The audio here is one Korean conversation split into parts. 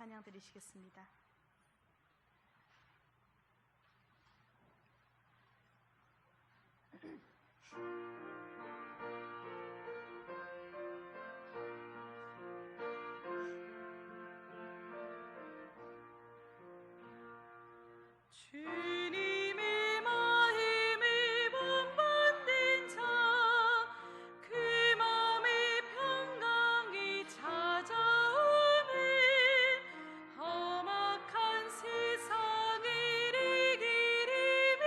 찬양 드리시겠습니다. 주님의 마음이 본받는 자, 그 마음의 평강이 찾아오는 험악한 세상을 이기리니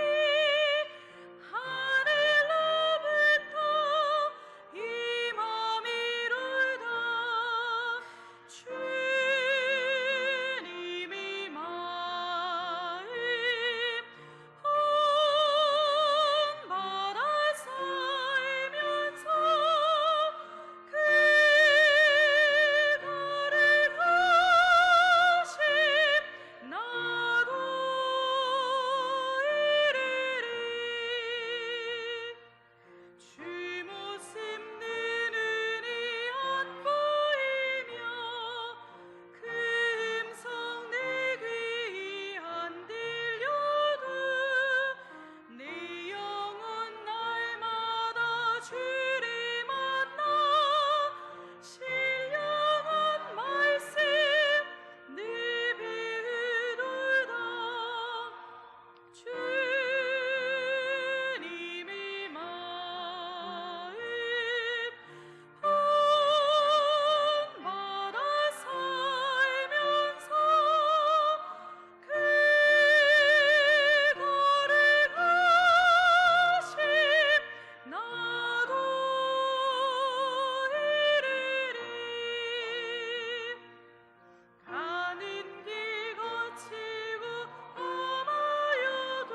하늘로부터 임함이로다. 주님의 마음 본받아 살면서 그거를 가심 나도 이르리. 주 모습 내 눈이 안 보이며 그 음성 내 귀에 안 들려도 내 영혼 날마다 주를 만나 신령한 말씀 늘 배우도다. 주님의 마음 본받아 살면서 그거를 가심 나도 이르리. 가는 길 거치고 험하여도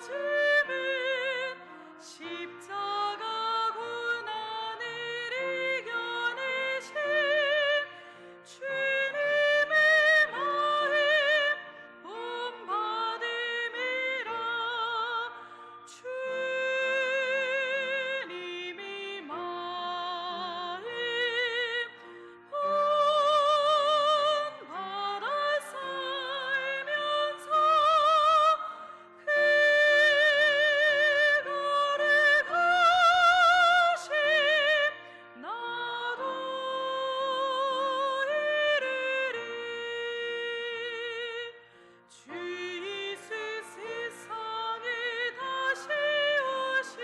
없어짐은 십자가 고난을 이겨내신 주님의 마음 본받음이라. 주님의 마음 본받아 살면서 그거를 가심 나도 이르리. 주 예수 세상에 다시 오실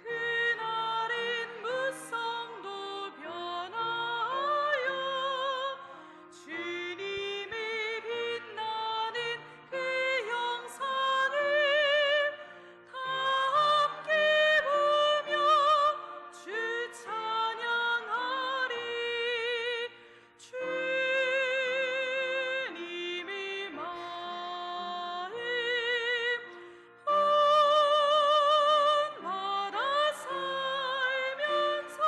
그날엔 무성도 변하여 주님의 빛나는 그 영상을 다 함께 보며 주 찬양하리. 주님의 마음 본받아 살면서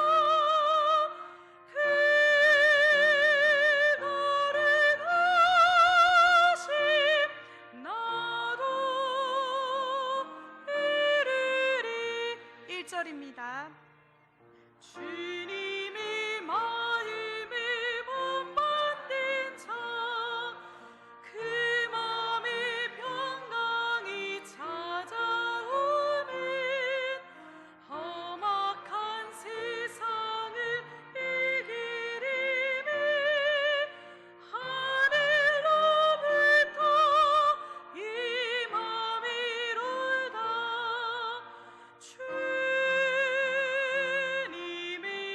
그거를 가심 나도 이르리. 1절입니다. 주님의 마음을 본받는 자, 그 마음의 평강이 찾아오는 험악한 세상을 이기리니 하늘로부터 임함이로다. 주님의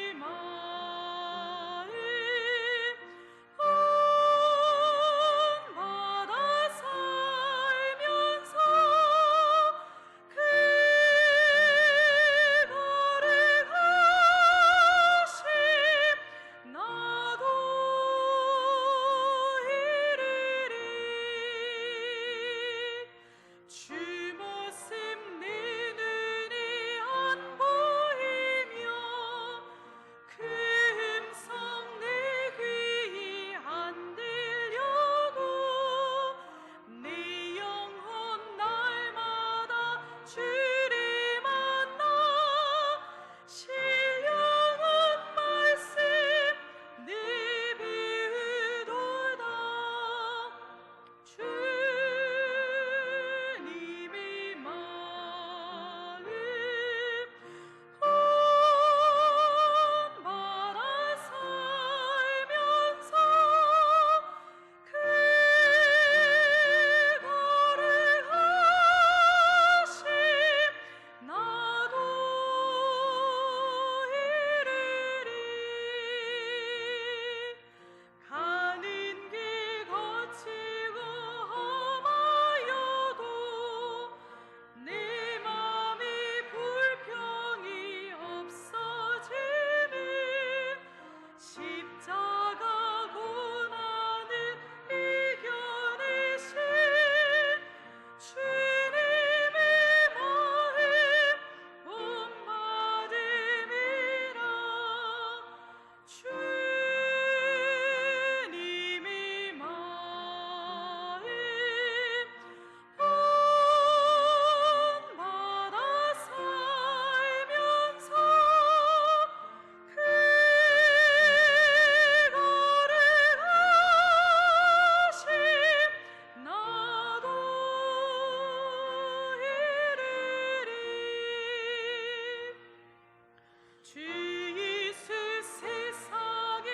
주 예수 세상에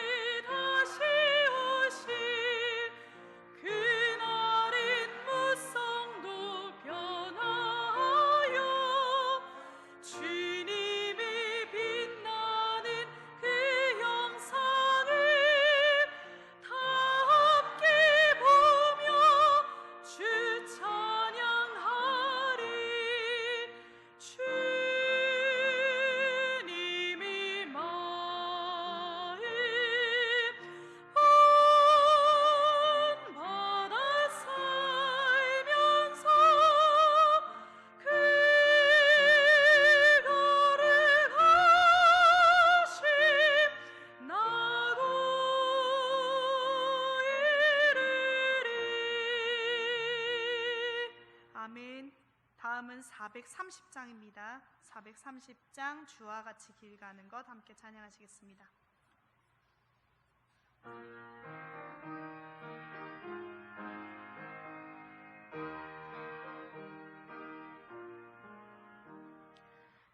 다시 오실 그날엔 무성도 변하여 주님이 빛나는 그 영상을 다 함께 보며 주 찬양하리. 주님이 마음 온 바다 살면서 그거를 가심 나도 이르리. 아멘. 다음은 430장입니다. 430장 주와 같이 길 가는 것 함께 찬양하시겠습니다.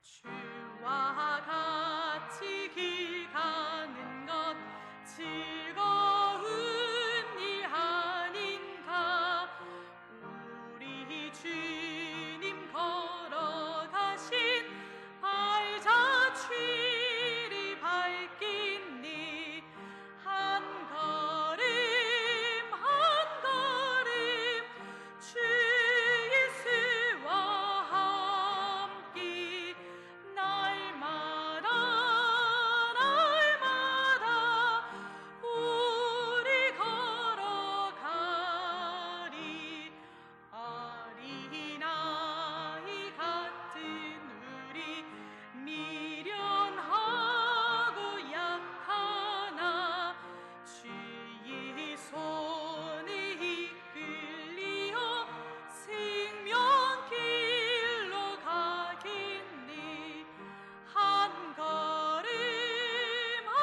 주와 같이 길 가는 것 즐거운 일 아닌가. 우리 주님 걸어가신 발자취를 밟겠니. 한 걸음 한 걸음 주 예수와 함께 날마다 날마다 우리 걸어가리. 어린아이 같은 우리 미련하고 약하나 주의 손에 이끌리어 생명길로 가겠니. 한 걸음 한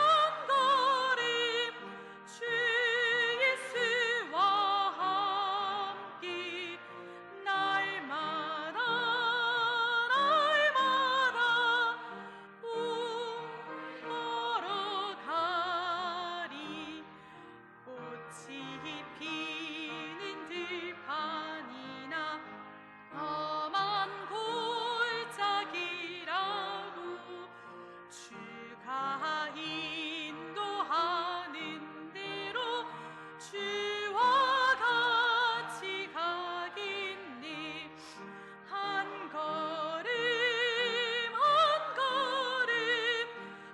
걸음 주 예수와 함께 날마다 날마다 걸어가리. 꽃이 피는 들판이나 험한 골짜기라도 주가 인도하는 대로 주와 같이 가겠니. 한 걸음 한 걸음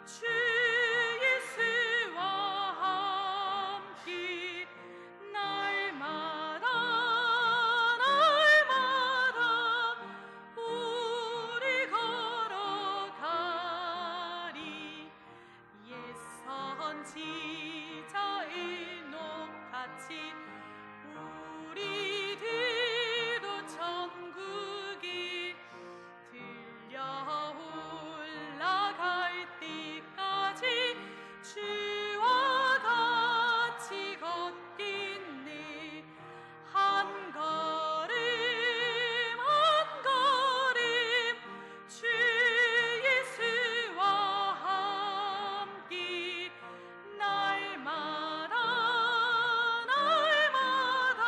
주 예수와 함께 날마다 날마다 우리 걸어가리. 옛 선지자의 녹같이 우리들도 천국에 들려 올라갈 때까지 주와 같이 걷겠네. 한 걸음 한 걸음 주 예수와 함께 날마다 날마다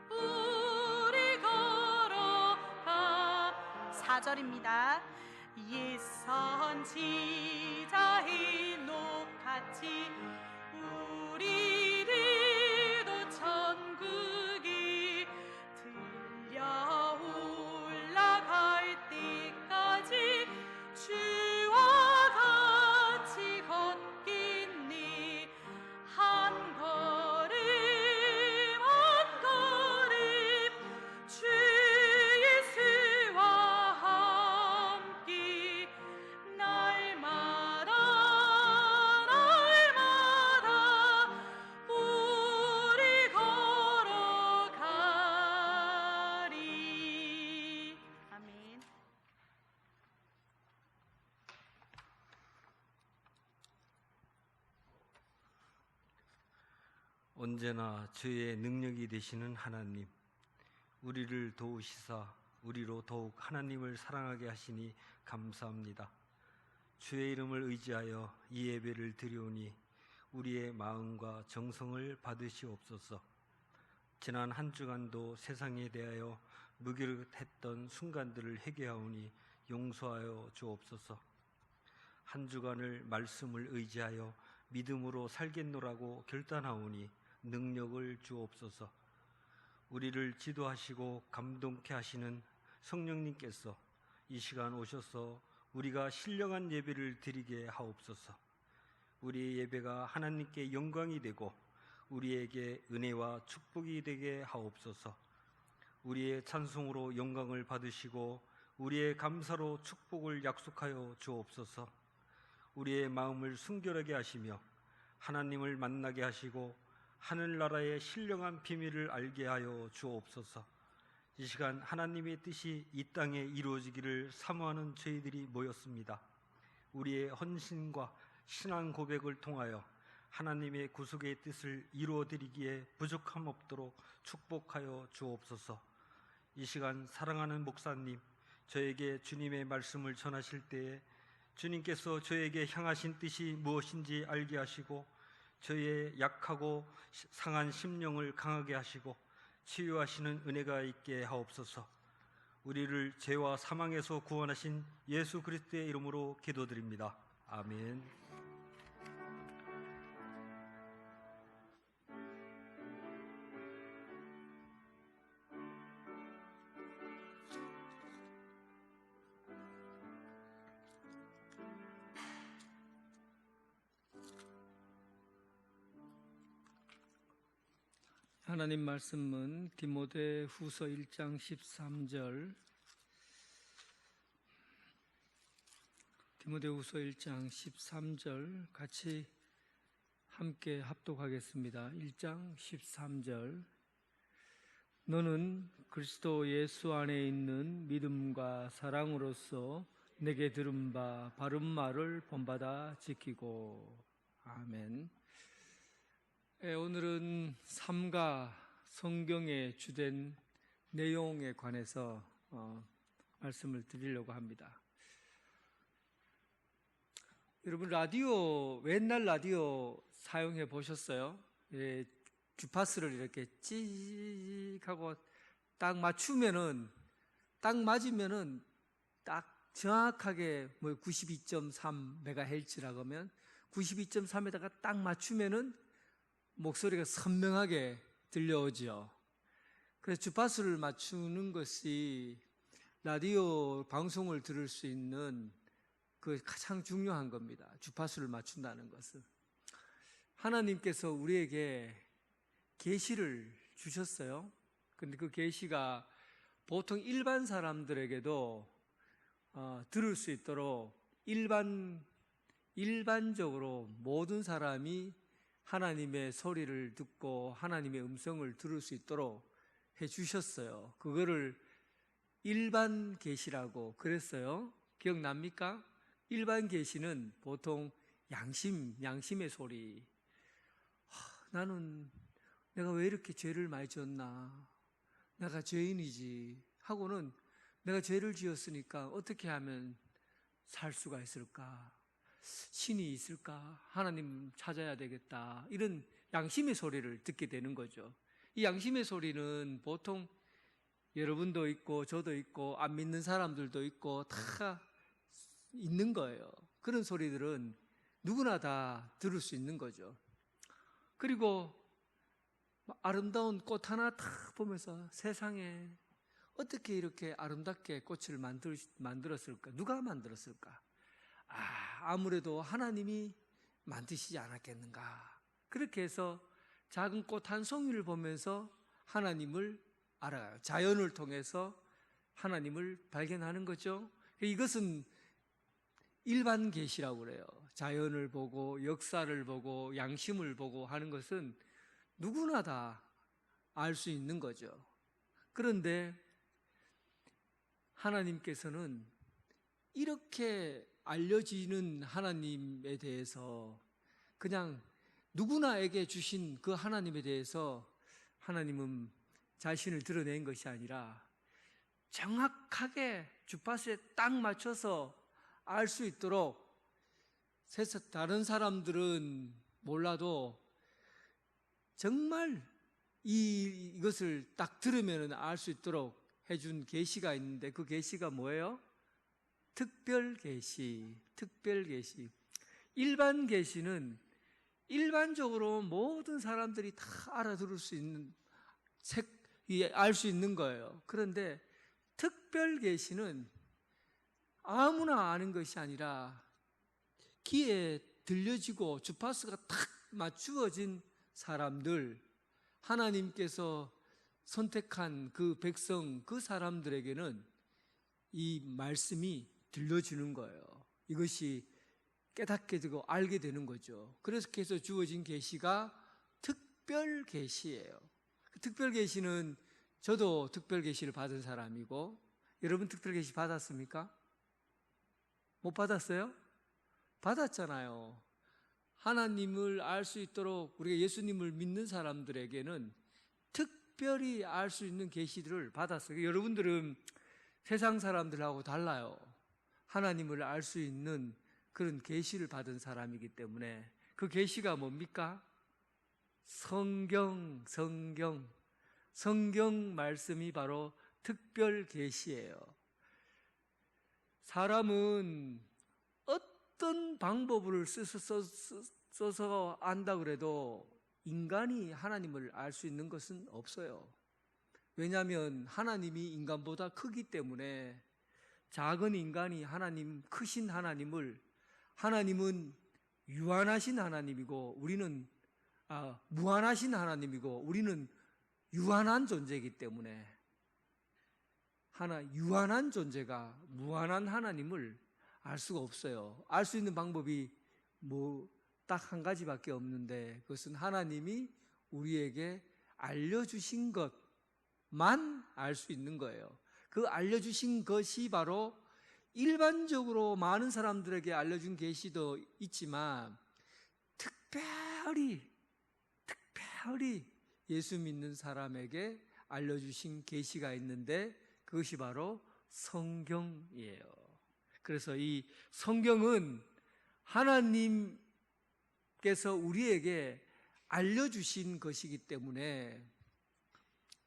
우리 걸어가. 4절입니다. 옛 선지자의 녹같이 우리들도 천국에 들려 올라갈 때까지 주와 같이 걷겠니. 한 걸음 한 걸음 주 예수와 함께 날마다 날마다 우리 걸어가리. 아멘. 언제나 저의 능력이 되시는 하나님, 우리를 도우시사 우리로 더욱 하나님을 사랑하게 하시니 감사합니다. 주의 이름을 의지하여 이 예배를 드리오니 우리의 마음과 정성을 받으시옵소서. 지난 한 주간도 세상에 대하여 무기력했던 순간들을 회개하오니 용서하여 주옵소서. 한 주간을 말씀을 의지하여 믿음으로 살겠노라고 결단하오니 능력을 주옵소서. 우리를 지도하시고 감동케 하시는 성령님께서 이 시간 오셔서 우리가 신령한 예배를 드리게 하옵소서. 우리의 예배가 하나님께 영광이 되고 우리에게 은혜와 축복이 되게 하옵소서. 우리의 찬송으로 영광을 받으시고 우리의 감사로 축복을 약속하여 주옵소서. 우리의 마음을 순결하게 하시며 하나님을 만나게 하시고 하늘나라의 신령한 비밀을 알게 하여 주옵소서. 이 시간 하나님의 뜻이 이 땅에 이루어지기를 사모하는 저희들이 모였습니다. 우리의 헌신과 신앙 고백을 통하여 하나님의 구속의 뜻을 이루어드리기에 부족함 없도록 축복하여 주옵소서. 이 시간 사랑하는 목사님, 저에게 주님의 말씀을 전하실 때에 주님께서 저에게 향하신 뜻이 무엇인지 알게 하시고 저의 약하고 상한 심령을 강하게 하시고 치유하시는 은혜가 있게 하옵소서. 우리를 죄와 사망에서 구원하신 예수 그리스도의 이름으로 기도드립니다. 아멘. 하나님 말씀은 디모데후서 1장 13절, 디모데후서 1장 13절 같이 함께 합독하겠습니다. 1장 13절. 너는 그리스도 예수 안에 있는 믿음과 사랑으로서 내게 들은 바 바른 말을 본받아 지키고. 아멘. 오늘은 삶과 성경의 주된 내용에 관해서 말씀을 드리려고 합니다. 여러분 옛날 라디오 사용해 보셨어요? 예, 주파수를 이렇게 찌익 하고 딱 맞으면은 딱 정확하게 92.3MHz라고 하면 92.3에다가 딱 맞추면은 목소리가 선명하게 들려오죠. 그래서 주파수를 맞추는 것이 라디오 방송을 들을 수 있는 그 가장 중요한 겁니다. 주파수를 맞춘다는 것은. 하나님께서 우리에게 계시를 주셨어요. 근데 그 계시가 보통 일반 사람들에게도 들을 수 있도록 일반적으로 모든 사람이 하나님의 소리를 듣고 하나님의 음성을 들을 수 있도록 해주셨어요. 그거를 일반 계시라고 그랬어요. 기억납니까? 일반 계시는 보통 양심의 소리. 나는 내가 왜 이렇게 죄를 많이 지었나? 내가 죄인이지 하고는 내가 죄를 지었으니까 어떻게 하면 살 수가 있을까? 신이 있을까? 하나님 찾아야 되겠다. 이런 양심의 소리를 듣게 되는 거죠. 이 양심의 소리는 보통 여러분도 있고 저도 있고 안 믿는 사람들도 있고 다 있는 거예요. 그런 소리들은 누구나 다 들을 수 있는 거죠. 그리고 아름다운 꽃 하나 딱 보면서 세상에 어떻게 이렇게 아름답게 꽃을 만들었을까? 누가 만들었을까? 아무래도 하나님이 만드시지 않았겠는가. 그렇게 해서 작은 꽃 한 송이를 보면서 하나님을 알아요. 자연을 통해서 하나님을 발견하는 거죠. 이것은 일반 계시라고 그래요. 자연을 보고 역사를 보고 양심을 보고 하는 것은 누구나 다 알 수 있는 거죠. 그런데 하나님께서는 이렇게 알려지는 하나님에 대해서 그냥 누구나에게 주신 그 하나님에 대해서 하나님은 자신을 드러낸 것이 아니라 정확하게 주파수에 딱 맞춰서 알 수 있도록 다른 사람들은 몰라도 정말 이것을 딱 들으면 알 수 있도록 해준 계시가 있는데 그 계시가 뭐예요? 특별 계시, 특별 계시. 일반 계시는 일반적으로 모든 사람들이 다 알아들을 수 있는 알 수 있는 거예요. 그런데 특별 계시는 아무나 아는 것이 아니라 귀에 들려지고 주파수가 탁 맞추어진 사람들, 하나님께서 선택한 그 백성, 그 사람들에게는 이 말씀이 들려주는 거예요. 이것이 깨닫게 되고 알게 되는 거죠. 그래서 주어진 계시가 특별 계시예요. 특별 계시는 저도 특별 계시를 받은 사람이고, 여러분 특별 계시 받았습니까? 못 받았어요? 받았잖아요. 하나님을 알 수 있도록 우리가 예수님을 믿는 사람들에게는 특별히 알 수 있는 계시들을 받았어요. 여러분들은 세상 사람들하고 달라요. 하나님을 알 수 있는 그런 계시를 받은 사람이기 때문에 그 계시가 뭡니까? 성경 말씀이 바로 특별 계시예요. 사람은 어떤 방법을 써서 안다 그래도 인간이 하나님을 알 수 있는 것은 없어요. 왜냐하면 하나님이 인간보다 크기 때문에 작은 인간이 크신 하나님은 유한하신 하나님이고 우리는 무한하신 하나님이고 우리는 유한한 존재이기 때문에 유한한 존재가 무한한 하나님을 알 수가 없어요. 알 수 있는 방법이 딱 한 가지밖에 없는데 그것은 하나님이 우리에게 알려주신 것만 알 수 있는 거예요. 그 알려주신 것이 바로 일반적으로 많은 사람들에게 알려준 계시도 있지만 특별히 예수 믿는 사람에게 알려주신 계시가 있는데 그것이 바로 성경이에요. 그래서 이 성경은 하나님께서 우리에게 알려주신 것이기 때문에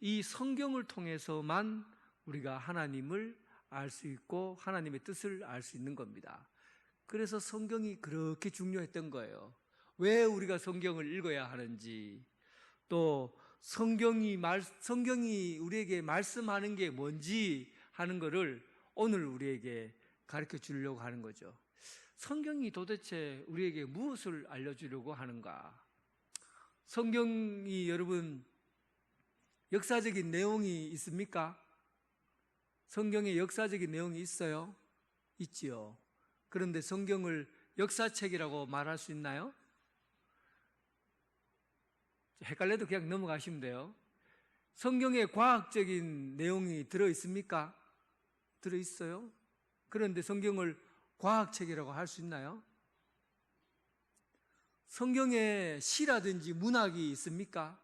이 성경을 통해서만 우리가 하나님을 알 수 있고 하나님의 뜻을 알 수 있는 겁니다. 그래서 성경이 그렇게 중요했던 거예요. 왜 우리가 성경을 읽어야 하는지, 또 성경이 우리에게 말씀하는 게 뭔지 하는 것을 오늘 우리에게 가르쳐 주려고 하는 거죠. 성경이 도대체 우리에게 무엇을 알려주려고 하는가? 성경이 여러분 역사적인 내용이 있습니까? 성경에 역사적인 내용이 있어요? 있지요. 그런데 성경을 역사책이라고 말할 수 있나요? 헷갈려도 그냥 넘어가시면 돼요. 성경에 과학적인 내용이 들어있습니까? 들어있어요. 그런데 성경을 과학책이라고 할 수 있나요? 성경에 시라든지 문학이 있습니까?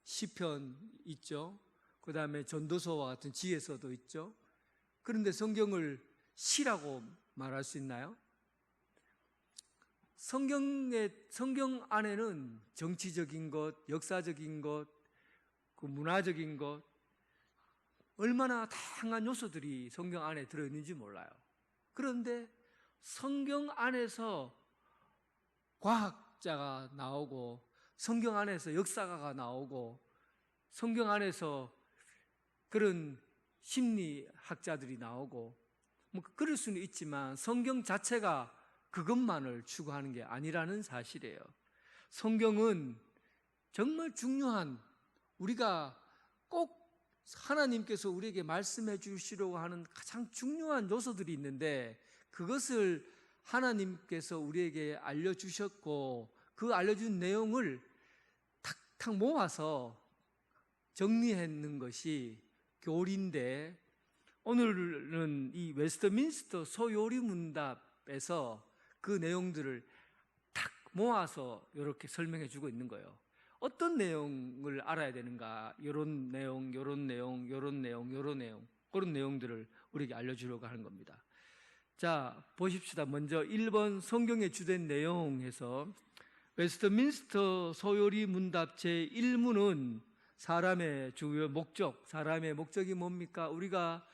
시편 있죠. 그 다음에 전도서와 같은 지혜서도 있죠. 그런데 성경을 시라고 말할 수 있나요? 성경 안에는 정치적인 것, 역사적인 것, 그 문화적인 것, 얼마나 다양한 요소들이 성경 안에 들어있는지 몰라요. 그런데 성경 안에서 과학자가 나오고, 성경 안에서 역사가가 나오고, 성경 안에서 그런 심리학자들이 나오고, 그럴 수는 있지만 성경 자체가 그것만을 추구하는 게 아니라는 사실이에요. 성경은 정말 중요한, 우리가 꼭 하나님께서 우리에게 말씀해 주시려고 하는 가장 중요한 요소들이 있는데 그것을 하나님께서 우리에게 알려주셨고 그 알려준 내용을 탁탁 모아서 정리했는 것이 교리인데, 오늘은 이 웨스트민스터 소요리문답에서 그 내용들을 탁 모아서 이렇게 설명해 주고 있는 거예요. 어떤 내용을 알아야 되는가, 이런 내용, 이런 내용, 이런 내용, 이런 내용, 그런 내용들을 우리에게 알려주려고 하는 겁니다. 자, 보십시다. 먼저 1번 성경의 주된 내용에서 웨스트민스터 소요리 문답 제1문은 사람의 주요 목적, 사람의 목적이 뭡니까? 우리가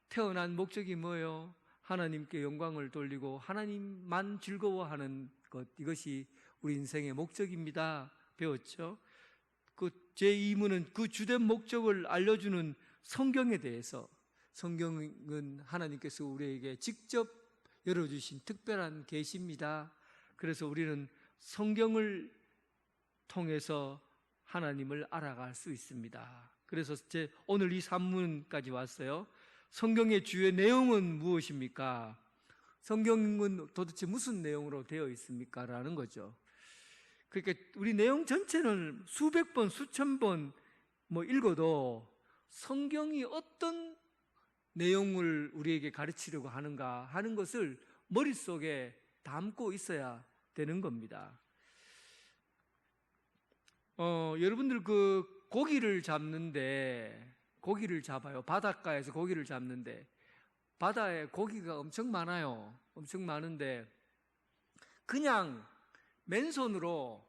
태어난 목적이 뭐예요? 하나님께 영광을 돌리고 하나님만 즐거워하는 것, 이것이 우리 인생의 목적입니다. 배웠죠? 그 제2문은 그 주된 목적을 알려주는 성경에 대해서, 성경은 하나님께서 우리에게 직접 열어주신 특별한 계시입니다. 그래서 우리는 성경을 통해서 하나님을 알아갈 수 있습니다. 그래서 오늘 이 산문까지 왔어요. 성경의 주요 내용은 무엇입니까? 성경은 도대체 무슨 내용으로 되어 있습니까? 라는 거죠. 그러니까 우리 내용 전체는 수백 번, 수천 번 읽어도 성경이 어떤 내용을 우리에게 가르치려고 하는가 하는 것을 머릿속에 담고 있어야 되는 겁니다. 여러분들 그 고기를 잡아요. 바닷가에서 고기를 잡는데 바다에 고기가 엄청 많아요. 엄청 많은데 그냥 맨손으로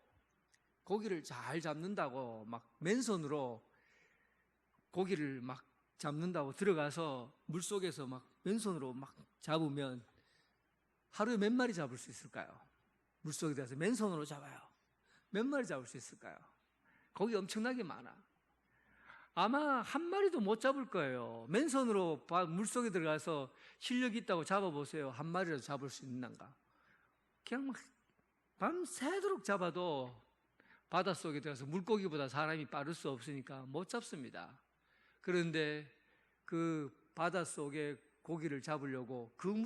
고기를 잘 잡는다고 막 맨손으로 고기를 막 잡는다고 들어가서 물속에서 막 맨손으로 막 잡으면 하루에 몇 마리 잡을 수 있을까요? 물속에 들어가서 맨손으로 잡아요. 몇 마리 잡을 수 있을까요? 고기 엄청나게 많아. 아마 한 마리도 못 잡을 거예요. 맨손으로 물속에 들어가서 실력이 있다고 잡아보세요. 한 마리라도 잡을 수 있는가? 그냥 막 밤새도록 잡아도 바닷속에 들어가서 물고기보다 사람이 빠를 수 없으니까 못 잡습니다. 그런데 그 바닷속에 고기를 잡으려고 큰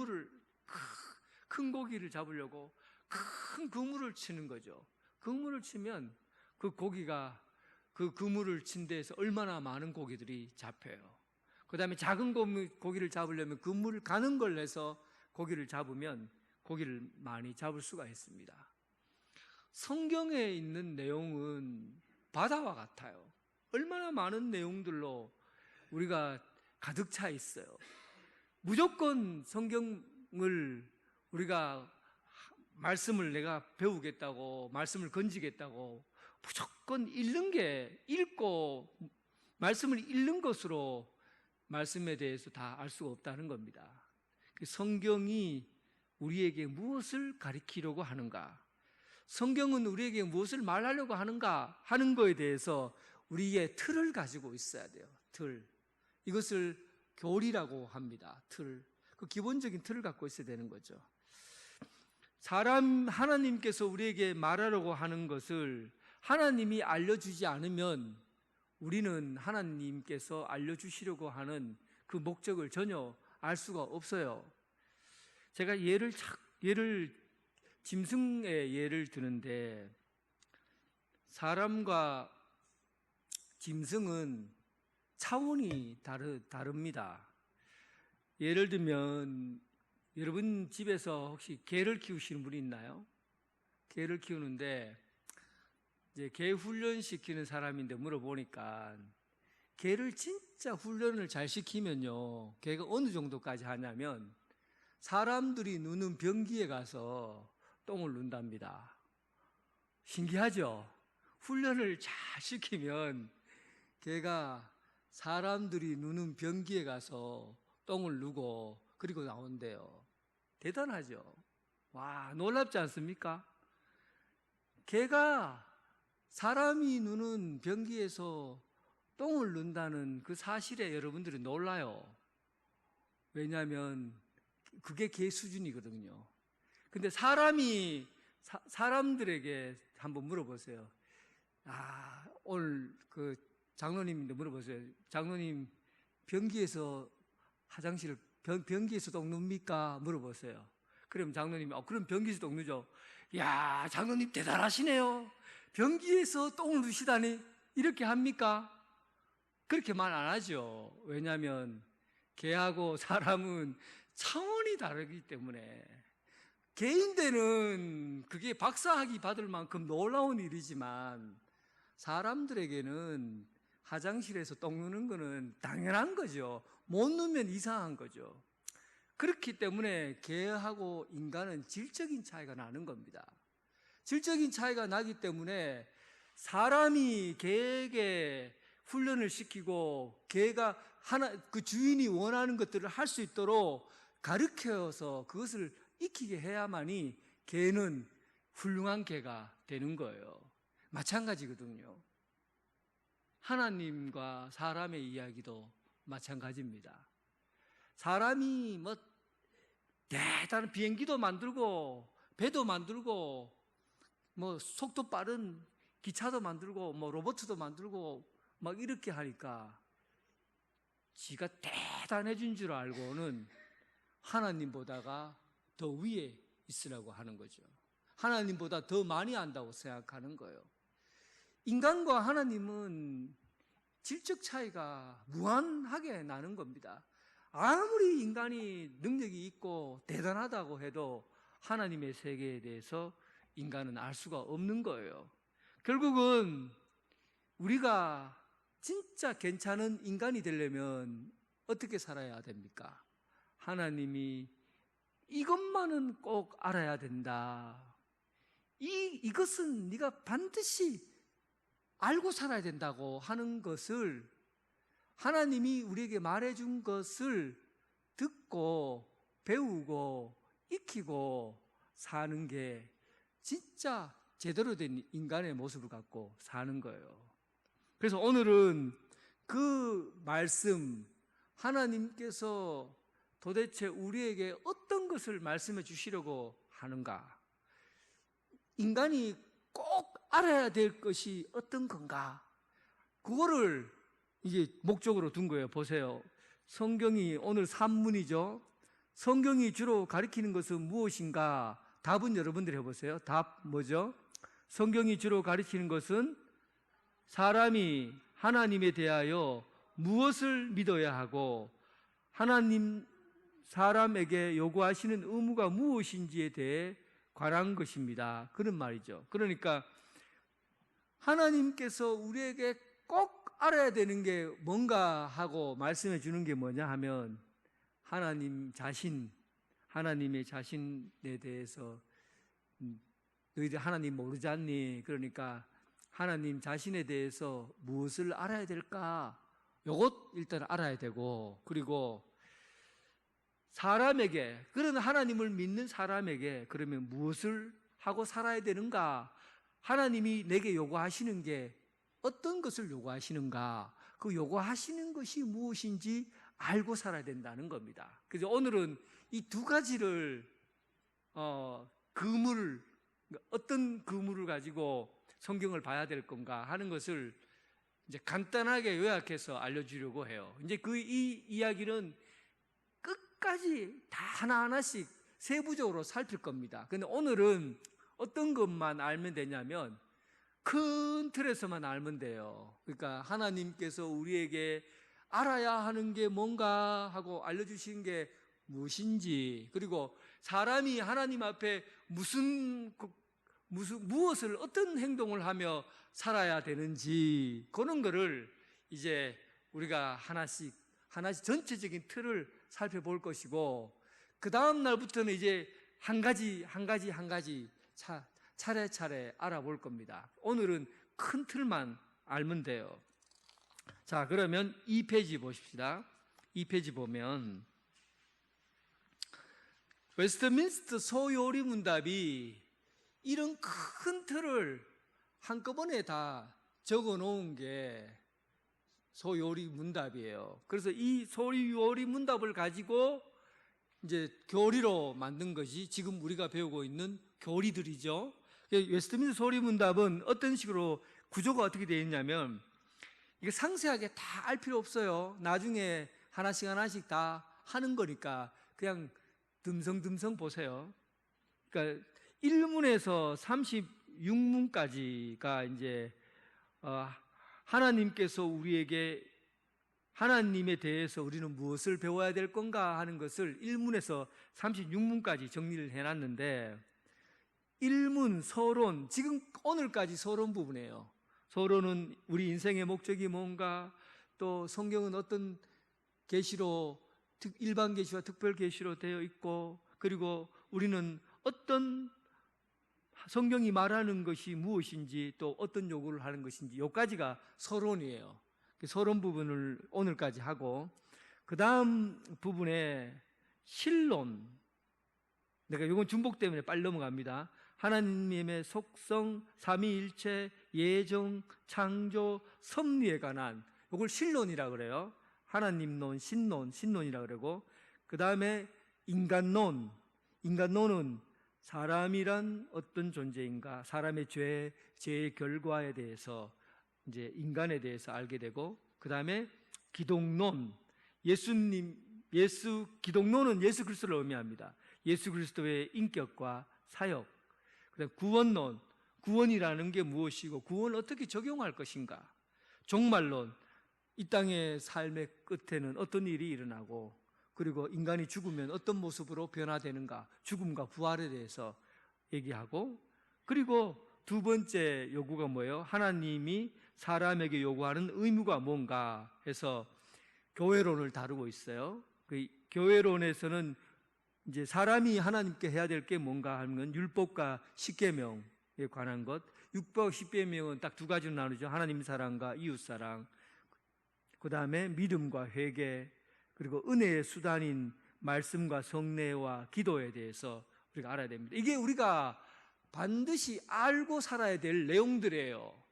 고기를 잡으려고 큰 그물을 치는 거죠. 그물을 치면 그 고기가 그 그물을 친 데에서 얼마나 많은 고기들이 잡혀요. 그 다음에 작은 고기를 잡으려면 그물을 가는 걸 해서 고기를 잡으면 고기를 많이 잡을 수가 있습니다. 성경에 있는 내용은 바다와 같아요. 얼마나 많은 내용들로 우리가 가득 차 있어요. 무조건 성경을 우리가 말씀을 내가 배우겠다고, 말씀을 건지겠다고 무조건 읽고 말씀을 읽는 것으로 말씀에 대해서 다 알 수가 없다는 겁니다. 성경이 우리에게 무엇을 가리키려고 하는가, 성경은 우리에게 무엇을 말하려고 하는가 하는 거에 대해서 우리의 틀을 가지고 있어야 돼요. 틀. 이것을 교리라고 합니다. 틀. 그 기본적인 틀을 갖고 있어야 되는 거죠. 하나님께서 우리에게 말하려고 하는 것을 하나님이 알려주지 않으면 우리는 하나님께서 알려주시려고 하는 그 목적을 전혀 알 수가 없어요. 제가 짐승의 예를 드는데, 사람과 짐승은 차원이 다릅니다. 예를 들면 여러분 집에서 혹시 개를 키우시는 분이 있나요? 개를 키우는데 이제 개 훈련 시키는 사람인데 물어보니까 개를 진짜 훈련을 잘 시키면요, 개가 어느 정도까지 하냐면 사람들이 누는 변기에 가서 똥을 눈답니다. 신기하죠? 훈련을 잘 시키면 개가 사람들이 누는 변기에 가서 똥을 누고 그리고 나온대요. 대단하죠? 와, 놀랍지 않습니까? 개가 사람이 누는 변기에서 똥을 눈다는 그 사실에 여러분들이 놀라요. 왜냐하면 그게 개 수준이거든요. 근데 사람들에게 한번 물어보세요. 오늘 그 장로님인데 물어보세요. 장로님, 변기에서 변기에서 똥 눕니까? 물어보세요. 그럼 장로님이 그럼 변기에서 똥 누죠. 야, 장로님 대단하시네요. 변기에서 똥을 누시다니 이렇게 합니까? 그렇게 말 안 하죠. 왜냐하면 개하고 사람은 차원이 다르기 때문에. 개인들은 그게 박사학위 받을 만큼 놀라운 일이지만 사람들에게는 화장실에서 똥 누는 거는 당연한 거죠. 못 누면 이상한 거죠. 그렇기 때문에 개하고 인간은 질적인 차이가 나는 겁니다. 질적인 차이가 나기 때문에 사람이 개에게 훈련을 시키고 개가 그 주인이 원하는 것들을 할 수 있도록 가르쳐서 그것을 익히게 해야만이 개는 훌륭한 개가 되는 거예요. 마찬가지거든요. 하나님과 사람의 이야기도 마찬가지입니다. 사람이 뭐 대단한 비행기도 만들고 배도 만들고 뭐 속도 빠른 기차도 만들고 뭐 로봇도 만들고 막 이렇게 하니까 지가 대단해진 줄 알고는 하나님보다가 더 위에 있으라고 하는 거죠. 하나님보다 더 많이 안다고 생각하는 거예요. 인간과 하나님은 질적 차이가 무한하게 나는 겁니다. 아무리 인간이 능력이 있고 대단하다고 해도 하나님의 세계에 대해서 인간은 알 수가 없는 거예요. 결국은 우리가 진짜 괜찮은 인간이 되려면 어떻게 살아야 됩니까? 하나님이 이것만은 꼭 알아야 된다. 이것은 네가 반드시 알고 살아야 된다고 하는 것을 하나님이 우리에게 말해준 것을 듣고 배우고 익히고 사는 게 진짜 제대로 된 인간의 모습을 갖고 사는 거예요. 그래서 오늘은 그 말씀, 하나님께서 도대체 우리에게 어떤 것을 말씀해 주시려고 하는가? 인간이 꼭 알아야 될 것이 어떤 건가? 그거를 이제 목적으로 둔 거예요. 보세요. 성경이 오늘 산문이죠. 성경이 주로 가리키는 것은 무엇인가? 답은 여러분들이 해보세요. 답 뭐죠? 성경이 주로 가리키는 것은 사람이 하나님에 대하여 무엇을 믿어야 하고 하나님 사람에게 요구하시는 의무가 무엇인지에 대해 관한 것입니다. 그런 말이죠. 그러니까 하나님께서 우리에게 꼭 알아야 되는 게 뭔가 하고 말씀해 주는 게 뭐냐 하면 하나님 자신, 하나님의 자신에 대해서 너희들 하나님 모르지 않니? 그러니까 하나님 자신에 대해서 무엇을 알아야 될까? 요것 일단 알아야 되고, 그리고 사람에게, 그런 하나님을 믿는 사람에게 그러면 무엇을 하고 살아야 되는가? 하나님이 내게 요구하시는 게 어떤 것을 요구하시는가? 그 요구하시는 것이 무엇인지 알고 살아야 된다는 겁니다. 그래서 오늘은 이 두 가지를 어떤 그물을 가지고 성경을 봐야 될 건가 하는 것을 이제 간단하게 요약해서 알려주려고 해요. 이제 이 이야기는 끝까지 다 하나하나씩 세부적으로 살필 겁니다. 근데 오늘은 어떤 것만 알면 되냐면 큰 틀에서만 알면 돼요. 그러니까 하나님께서 우리에게 알아야 하는 게 뭔가 하고 알려주신 게 무엇인지, 그리고 사람이 하나님 앞에 무엇을 어떤 행동을 하며 살아야 되는지 그런 거를 이제 우리가 하나씩 전체적인 틀을 살펴볼 것이고, 그 다음 날부터는 이제 한 가지 차례차례 알아볼 겁니다. 오늘은 큰 틀만 알면 돼요. 자, 그러면 2페이지 보십시다. 2페이지 보면 웨스트민스터 소요리 문답이 이런 큰 틀을 한꺼번에 다 적어 놓은 게 소요리 문답이에요. 그래서 이 소요리 문답을 가지고 이제 교리로 만든 것이 지금 우리가 배우고 있는 교리들이죠. 웨스트민스터 소요리 문답은 어떤 식으로 구조가 어떻게 되어 있냐면, 이게 상세하게 다 알 필요 없어요. 나중에 하나씩 다 하는 거니까 그냥 듬성듬성 보세요. 그러니까 1문에서 36문까지가 이제 하나님께서 우리에게 하나님에 대해서 우리는 무엇을 배워야 될 건가 하는 것을 1문에서 36문까지 정리를 해놨는데, 1문 서론, 지금 오늘까지 서론 부분이에요. 서론은 우리 인생의 목적이 뭔가, 또 성경은 어떤 계시로 일반 계시와 특별 계시로 되어 있고, 그리고 우리는 어떤 성경이 말하는 것이 무엇인지 또 어떤 요구를 하는 것인지, 요까지가 서론이에요. 그 서론 부분을 오늘까지 하고, 그 다음 부분에 신론, 내가 이건 중복 때문에 빨리 넘어갑니다. 하나님의 속성, 삼위일체, 예정, 창조, 섭리에 관한, 이걸 신론이라 그래요. 하나님론, 신론이라 그러고, 그 다음에 인간론, 인간론은 사람이란 어떤 존재인가, 사람의 죄의 결과에 대해서, 이제 인간에 대해서 알게 되고, 그 다음에 기독론, 기독론은 예수 그리스도를 의미합니다. 예수 그리스도의 인격과 사역. 그다음 구원론, 구원이라는 게 무엇이고 구원을 어떻게 적용할 것인가. 종말론, 이 땅의 삶의 끝에는 어떤 일이 일어나고, 그리고 인간이 죽으면 어떤 모습으로 변화되는가, 죽음과 부활에 대해서 얘기하고, 그리고 두 번째 요구가 뭐예요? 하나님이 사람에게 요구하는 의무가 뭔가 해서 교회론을 다루고 있어요. 그 교회론에서는 이제 사람이 하나님께 해야 될 게 뭔가 하면 율법과 십계명에 관한 것. 율법 십계명은 딱 두 가지로 나누죠. 하나님 사랑과 이웃 사랑. 그 다음에 믿음과 회개, 그리고 은혜의 수단인 말씀과 성례와 기도에 대해서 우리가 알아야 됩니다. 이게 우리가 반드시 알고 살아야 될 내용들이에요.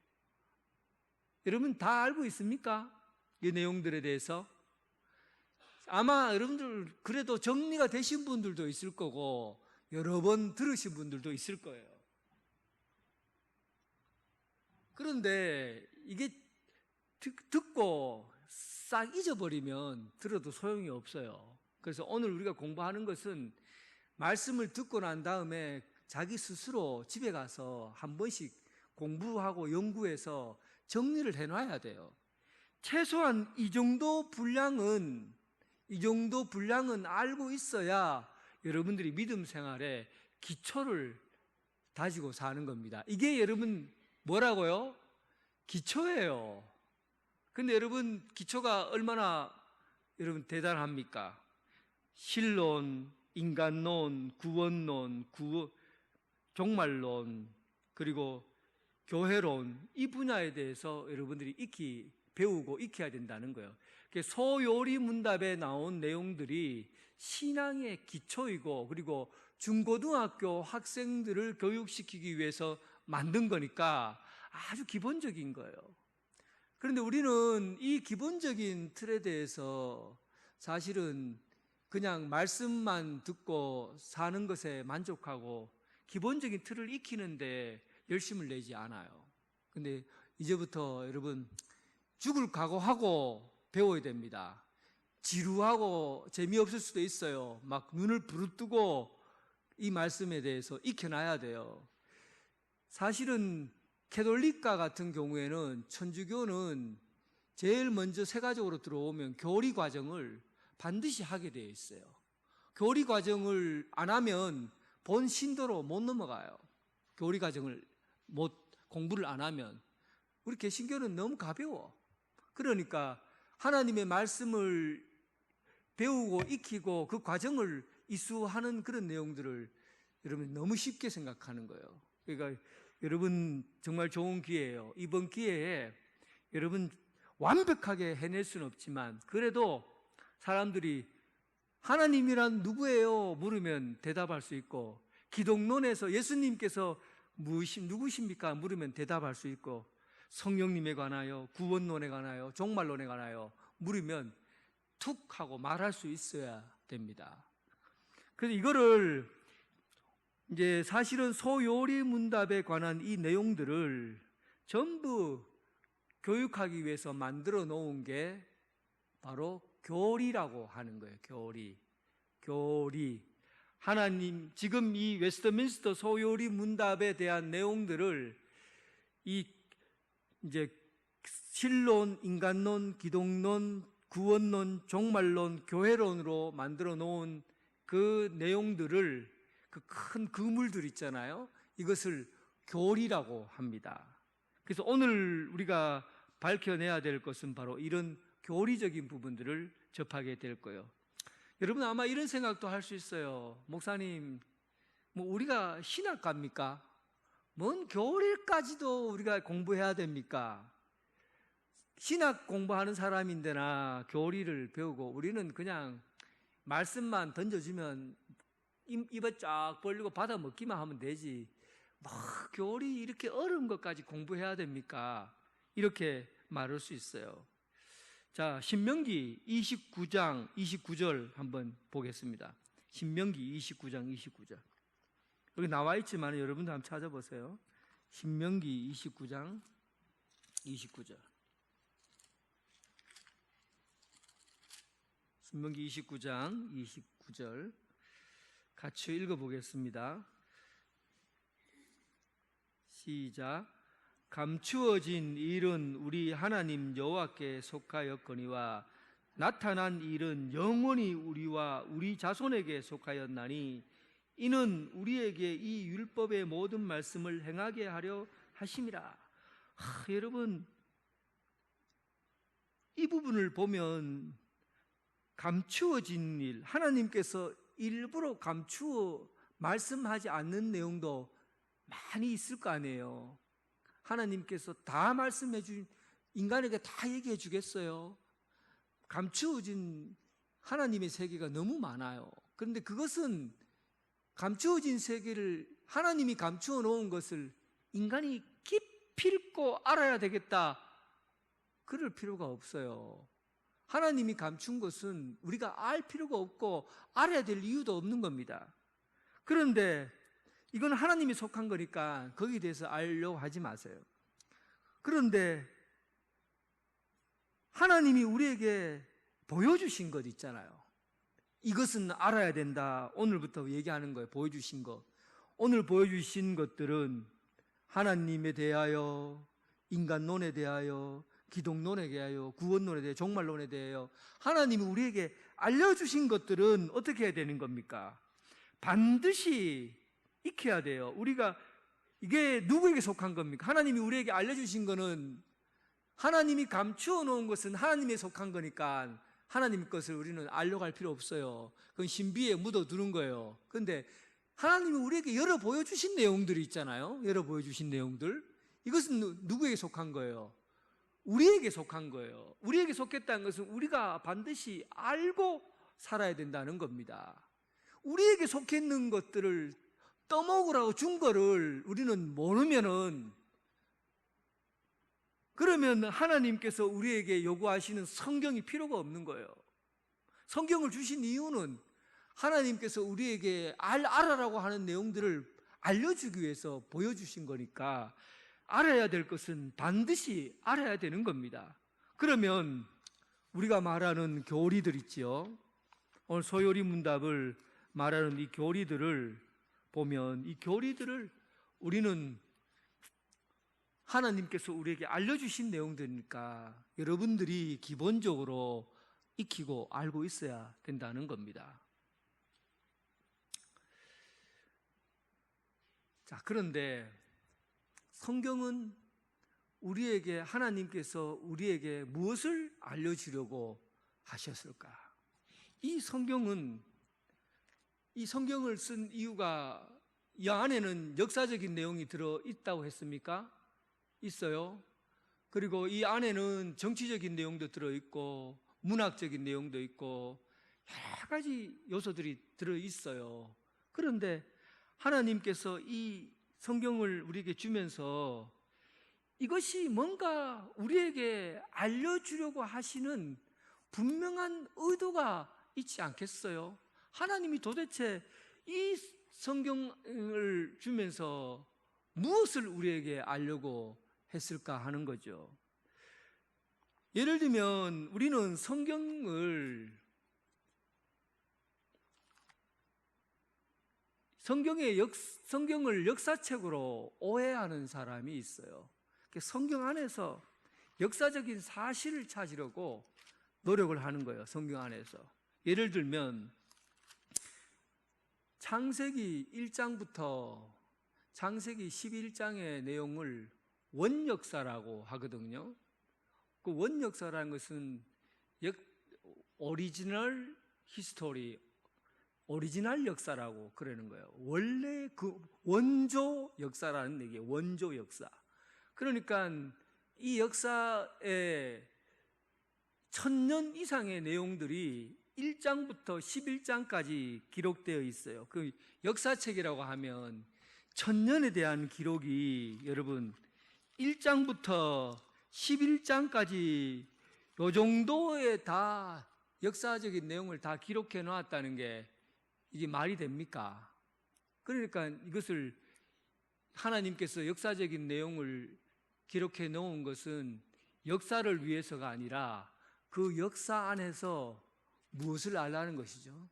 여러분 다 알고 있습니까? 이 내용들에 대해서? 아마 여러분들 그래도 정리가 되신 분들도 있을 거고 여러 번 들으신 분들도 있을 거예요. 그런데 이게 듣고 싹 잊어버리면 들어도 소용이 없어요. 그래서 오늘 우리가 공부하는 것은 말씀을 듣고 난 다음에 자기 스스로 집에 가서 한 번씩 공부하고 연구해서 정리를 해놔야 돼요. 최소한 이 정도 분량은 알고 있어야 여러분들이 믿음 생활에 기초를 다지고 사는 겁니다. 이게 여러분 뭐라고요? 기초예요. 근데 여러분 기초가 얼마나 여러분 대단합니까? 신론, 인간론, 구원론, 종말론, 그리고 교회론, 이 분야에 대해서 여러분들이 배우고 익혀야 된다는 거예요. 소요리 문답에 나온 내용들이 신앙의 기초이고, 그리고 중고등학교 학생들을 교육시키기 위해서 만든 거니까 아주 기본적인 거예요. 그런데 우리는 이 기본적인 틀에 대해서 사실은 그냥 말씀만 듣고 사는 것에 만족하고 기본적인 틀을 익히는데 열심을 내지 않아요. 근데 이제부터 여러분 죽을 각오하고 배워야 됩니다. 지루하고 재미없을 수도 있어요. 막 눈을 부릅뜨고 이 말씀에 대해서 익혀놔야 돼요. 사실은 캐톨릭가 같은 경우에는 천주교는 제일 먼저 세가적으로 들어오면 교리 과정을 반드시 하게 되어 있어요. 교리 과정을 안 하면 본 신도로 못 넘어가요. 교리 과정을 공부를 안 하면. 우리 개신교는 너무 가벼워. 그러니까 하나님의 말씀을 배우고 익히고 그 과정을 이수하는 그런 내용들을 여러분 너무 쉽게 생각하는 거예요. 그러니까 여러분 정말 좋은 기회예요. 이번 기회에 여러분 완벽하게 해낼 수는 없지만 그래도 사람들이 하나님이란 누구예요? 물으면 대답할 수 있고, 기독론에서 예수님께서 누구십니까? 물으면 대답할 수 있고, 성령님에 관하여, 구원론에 관하여, 종말론에 관하여 물으면 툭 하고 말할 수 있어야 됩니다. 그래서 이거를 이제 사실은 소요리 문답에 관한 이 내용들을 전부 교육하기 위해서 만들어 놓은 게 바로 교리라고 하는 거예요. 교리. 하나님, 지금 이 웨스트민스터 소요리 문답에 대한 내용들을 이제 신론, 인간론, 기독론, 구원론, 종말론, 교회론으로 만들어 놓은 그 내용들을, 그 큰 그물들 있잖아요. 이것을 교리라고 합니다. 그래서 오늘 우리가 밝혀내야 될 것은 바로 이런 교리적인 부분들을 접하게 될 거예요. 여러분 아마 이런 생각도 할 수 있어요. 목사님, 뭐 우리가 신학갑니까? 뭔 교리까지도 우리가 공부해야 됩니까? 신학 공부하는 사람인데나 교리를 배우고 우리는 그냥 말씀만 던져주면 입에 쫙 벌리고 받아 먹기만 하면 되지. 뭐 교리 이렇게 어려운 것까지 공부해야 됩니까? 이렇게 말할 수 있어요. 자, 신명기 29장 29절 한번 보겠습니다. 신명기 29장 29절. 여기 나와 있지만 여러분도 한번 찾아보세요. 신명기 29장 29절. 신명기 29장 29절 같이 읽어보겠습니다. 시작. 감추어진 일은 우리 하나님 여호와께 속하였거니와 나타난 일은 영원히 우리와 우리 자손에게 속하였나니 이는 우리에게 이 율법의 모든 말씀을 행하게 하려 하심이라. 여러분 이 부분을 보면 감추어진 일, 하나님께서 일부러 감추어 말씀하지 않는 내용도 많이 있을 거 아니에요. 하나님께서 다 말씀해 준 인간에게 다 얘기해 주겠어요? 감추어진 하나님의 세계가 너무 많아요. 그런데 그것은 감추어진 세계를 하나님이 감추어 놓은 것을 인간이 깊이 읽고 알아야 되겠다, 그럴 필요가 없어요. 하나님이 감춘 것은 우리가 알 필요가 없고 알아야 될 이유도 없는 겁니다. 그런데 이건 하나님이 속한 거니까 거기에 대해서 알려고 하지 마세요. 그런데 하나님이 우리에게 보여주신 것 있잖아요. 이것은 알아야 된다. 오늘부터 얘기하는 거예요. 보여주신 것. 오늘 보여주신 것들은 하나님에 대하여, 인간론에 대하여, 기독론에 대하여, 구원론에 대하여, 종말론에 대하여 하나님이 우리에게 알려주신 것들은 어떻게 해야 되는 겁니까? 반드시 익혀야 돼요. 우리가 이게 누구에게 속한 겁니까? 하나님이 우리에게 알려주신 거는, 하나님이 감추어 놓은 것은 하나님에 속한 거니까 하나님 것을 우리는 알려고 할 필요 없어요. 그건 신비에 묻어두는 거예요. 그런데 하나님이 우리에게 열어 보여주신 내용들이 있잖아요. 열어 보여주신 내용들, 이것은 누구에게 속한 거예요? 우리에게 속한 거예요. 우리에게 속했다는 것은 우리가 반드시 알고 살아야 된다는 겁니다. 우리에게 속했는 것들을 떠먹으라고 준 거를 우리는 모르면은, 그러면 하나님께서 우리에게 요구하시는 성경이 필요가 없는 거예요. 성경을 주신 이유는 하나님께서 우리에게 알아라고 하는 내용들을 알려주기 위해서 보여주신 거니까 알아야 될 것은 반드시 알아야 되는 겁니다. 그러면 우리가 말하는 교리들 있지요. 오늘 소요리 문답을 말하는 이 교리들을 보면, 이 교리들을 우리는 하나님께서 우리에게 알려주신 내용들이니까 여러분들이 기본적으로 익히고 알고 있어야 된다는 겁니다. 자, 그런데 성경은 우리에게, 하나님께서 우리에게 무엇을 알려주려고 하셨을까? 이 성경을 쓴 이유가, 이 안에는 역사적인 내용이 들어있다고 했습니까? 있어요. 그리고 이 안에는 정치적인 내용도 들어있고 문학적인 내용도 있고 여러 가지 요소들이 들어있어요. 그런데 하나님께서 이 성경을 우리에게 주면서 이것이 뭔가 우리에게 알려주려고 하시는 분명한 의도가 있지 않겠어요? 하나님이 도대체 이 성경을 주면서 무엇을 우리에게 알려고 했을까 하는 거죠. 예를 들면 우리는 성경을 역사책으로 오해하는 사람이 있어요. 성경 안에서 역사적인 사실을 찾으려고 노력을 하는 거예요. 성경 안에서. 예를 들면 창세기 1장부터 창세기 11장의 내용을 원역사라고 하거든요. 그 원역사라는 것은 오리지널 히스토리, 오리지널 역사라고 그러는 거예요. 원래 그 원조 역사라는 얘기예요. 원조 역사. 그러니까 이 역사에 1000년 이상의 내용들이 1장부터 11장까지 기록되어 있어요. 그 역사책이라고 하면 1000년에 대한 기록이 여러분 1장부터 11장까지 요 정도의 다 역사적인 내용을 다 기록해 놨다는 게 이게 말이 됩니까? 그러니까 이것을 하나님께서 역사적인 내용을 기록해 놓은 것은 역사를 위해서가 아니라 그 역사 안에서 무엇을 알라는 것이죠?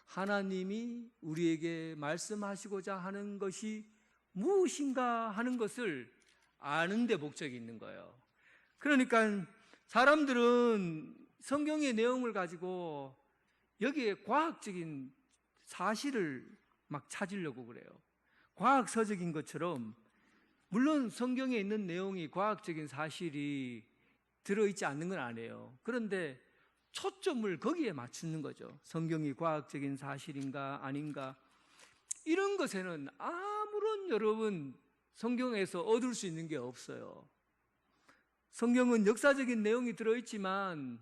하나님이 우리에게 말씀하시고자 하는 것이 무엇인가 하는 것을 아는 데 목적이 있는 거예요. 그러니까 사람들은 성경의 내용을 가지고 여기에 과학적인 사실을 막 찾으려고 그래요. 과학서적인 것처럼, 물론 성경에 있는 내용이 과학적인 사실이 들어있지 않는 건 아니에요. 그런데 초점을 거기에 맞추는 거죠. 성경이 과학적인 사실인가 아닌가, 이런 것에는 아무런 여러분 성경에서 얻을 수 있는 게 없어요. 성경은 역사적인 내용이 들어있지만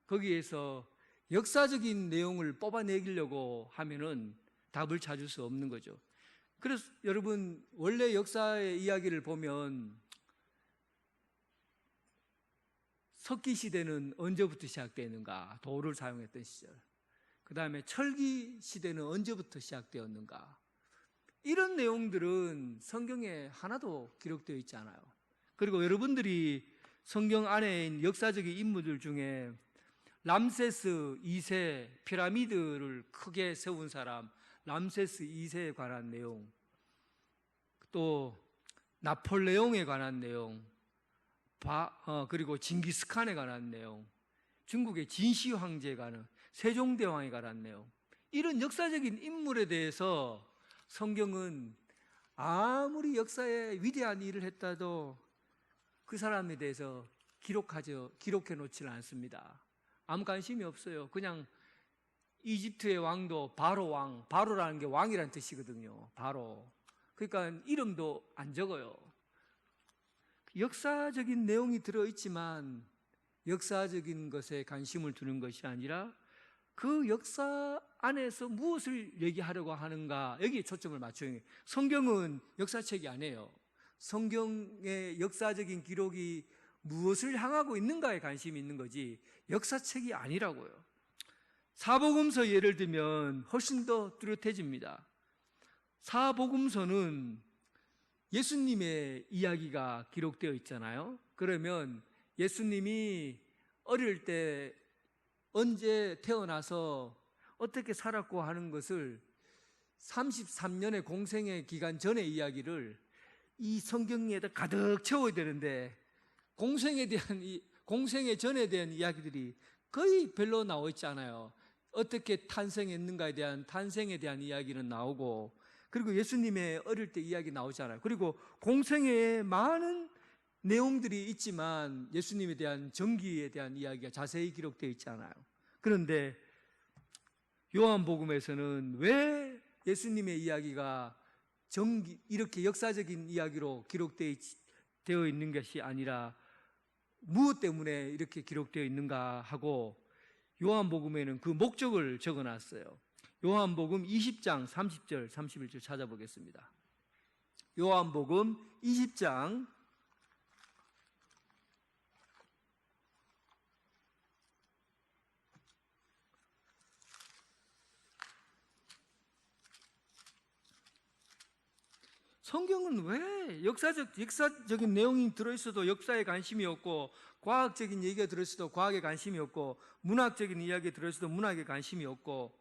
거기에서 역사적인 내용을 뽑아내기려고 하면은 답을 찾을 수 없는 거죠. 그래서 여러분 원래 역사의 이야기를 보면 석기 시대는 언제부터 시작되었는가? 돌을 사용했던 시절. 그 다음에 철기 시대는 언제부터 시작되었는가? 이런 내용들은 성경에 하나도 기록되어 있지 않아요. 그리고 여러분들이 성경 안에 있는 역사적인 인물들 중에 람세스 2세 피라미드를 크게 세운 사람 람세스 2세에 관한 내용, 또 나폴레옹에 관한 내용, 그리고 징기스칸에 관한 내용, 중국의 진시 황제에 관한, 세종대왕에 관한 내용, 이런 역사적인 인물에 대해서 성경은 아무리 역사에 위대한 일을 했다도 그 사람에 대해서 기록해 놓지는 않습니다. 아무 관심이 없어요. 그냥 이집트의 왕도 바로 왕, 바로라는 게 왕이라는 뜻이거든요. 바로. 그러니까 이름도 안 적어요. 역사적인 내용이 들어있지만 역사적인 것에 관심을 두는 것이 아니라 그 역사 안에서 무엇을 얘기하려고 하는가, 여기에 초점을 맞추는 거예요. 성경은 역사책이 아니에요. 성경의 역사적인 기록이 무엇을 향하고 있는가에 관심이 있는 거지 역사책이 아니라고요. 사복음서 예를 들면 훨씬 더 뚜렷해집니다. 사복음서는 예수님의 이야기가 기록되어 있잖아요. 그러면 예수님이 어릴 때 언제 태어나서 어떻게 살았고 하는 것을 33년의 공생의 기간 전의 이야기를 이 성경에다 가득 채워야 되는데 공생의 전에 대한 이야기들이 거의 별로 나와 있지 않아요. 어떻게 탄생했는가에 대한 탄생에 대한 이야기는 나오고, 그리고 예수님의 어릴 때 이야기 나오잖아요. 그리고 공생애에 많은 내용들이 있지만 예수님에 대한 전기에 대한 이야기가 자세히 기록되어 있지 않아요. 그런데 요한복음에서는 왜 예수님의 이야기가 이렇게 역사적인 이야기로 기록되어 있는 것이 아니라 무엇 때문에 이렇게 기록되어 있는가 하고 요한복음에는 그 목적을 적어놨어요. 요한복음 20장 30절 31절 찾아보겠습니다. 요한복음 20장 성경은 왜 역사적인 내용이 들어있어도 역사에 관심이 없고, 과학적인 얘기가 들어있어도 과학에 관심이 없고, 문학적인 이야기가 들어있어도 문학에 관심이 없고,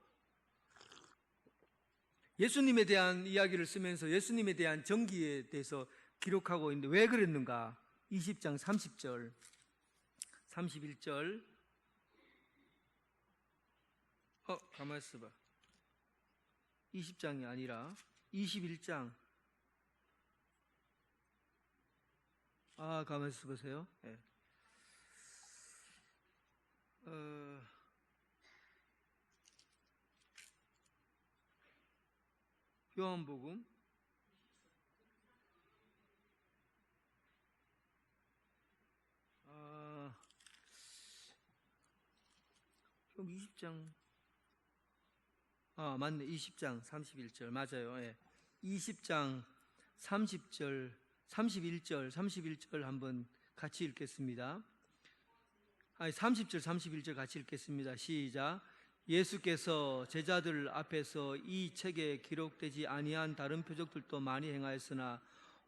예수님에 대한 이야기를 쓰면서 예수님에 대한 전기에 대해서 기록하고 있는데 왜 그랬는가? 20장 30절 31절 가만히 있어봐. 20장이 아니라 21장. 가만히 있어보세요. 네. 요한복음 20장 맞네. 20장 31절 맞아요. 예. 20장 30절 31절 한번 같이 읽겠습니다. 30절 31절 같이 읽겠습니다. 시작. 예수께서 제자들 앞에서 이 책에 기록되지 아니한 다른 표적들도 많이 행하였으나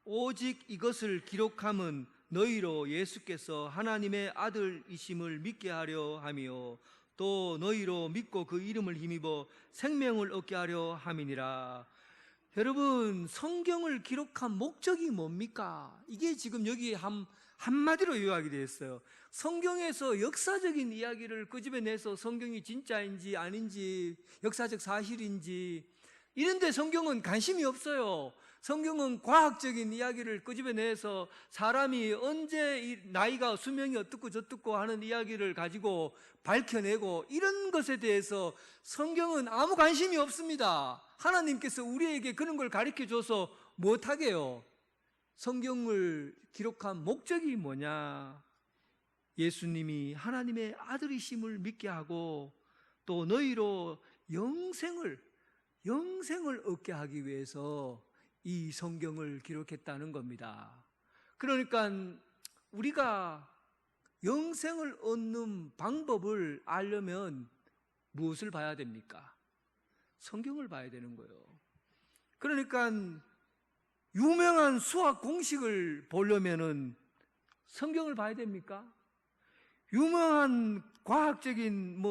오직 이것을 기록함은 너희로 예수께서 하나님의 아들이심을 믿게 하려 함이요 또 너희로 믿고 그 이름을 힘입어 생명을 얻게 하려 함이니라. 여러분, 성경을 기록한 목적이 뭡니까? 이게 지금 여기 한마디로 요약이 되어 있어요. 성경에서 역사적인 이야기를 끄집어내서 성경이 진짜인지 아닌지, 역사적 사실인지 이런 데 성경은 관심이 없어요. 성경은 과학적인 이야기를 끄집어내서 사람이 언제 나이가 수명이 어떻고 저떻고 하는 이야기를 가지고 밝혀내고 이런 것에 대해서 성경은 아무 관심이 없습니다. 하나님께서 우리에게 그런 걸 가르쳐줘서 못하게요. 성경을 기록한 목적이 뭐냐? 예수님이 하나님의 아들이심을 믿게 하고 또 너희로 영생을 얻게 하기 위해서 이 성경을 기록했다는 겁니다. 그러니까 우리가 영생을 얻는 방법을 알려면 무엇을 봐야 됩니까? 성경을 봐야 되는 거예요. 그러니까 유명한 수학 공식을 보려면은 성경을 봐야 됩니까? 유명한 과학적인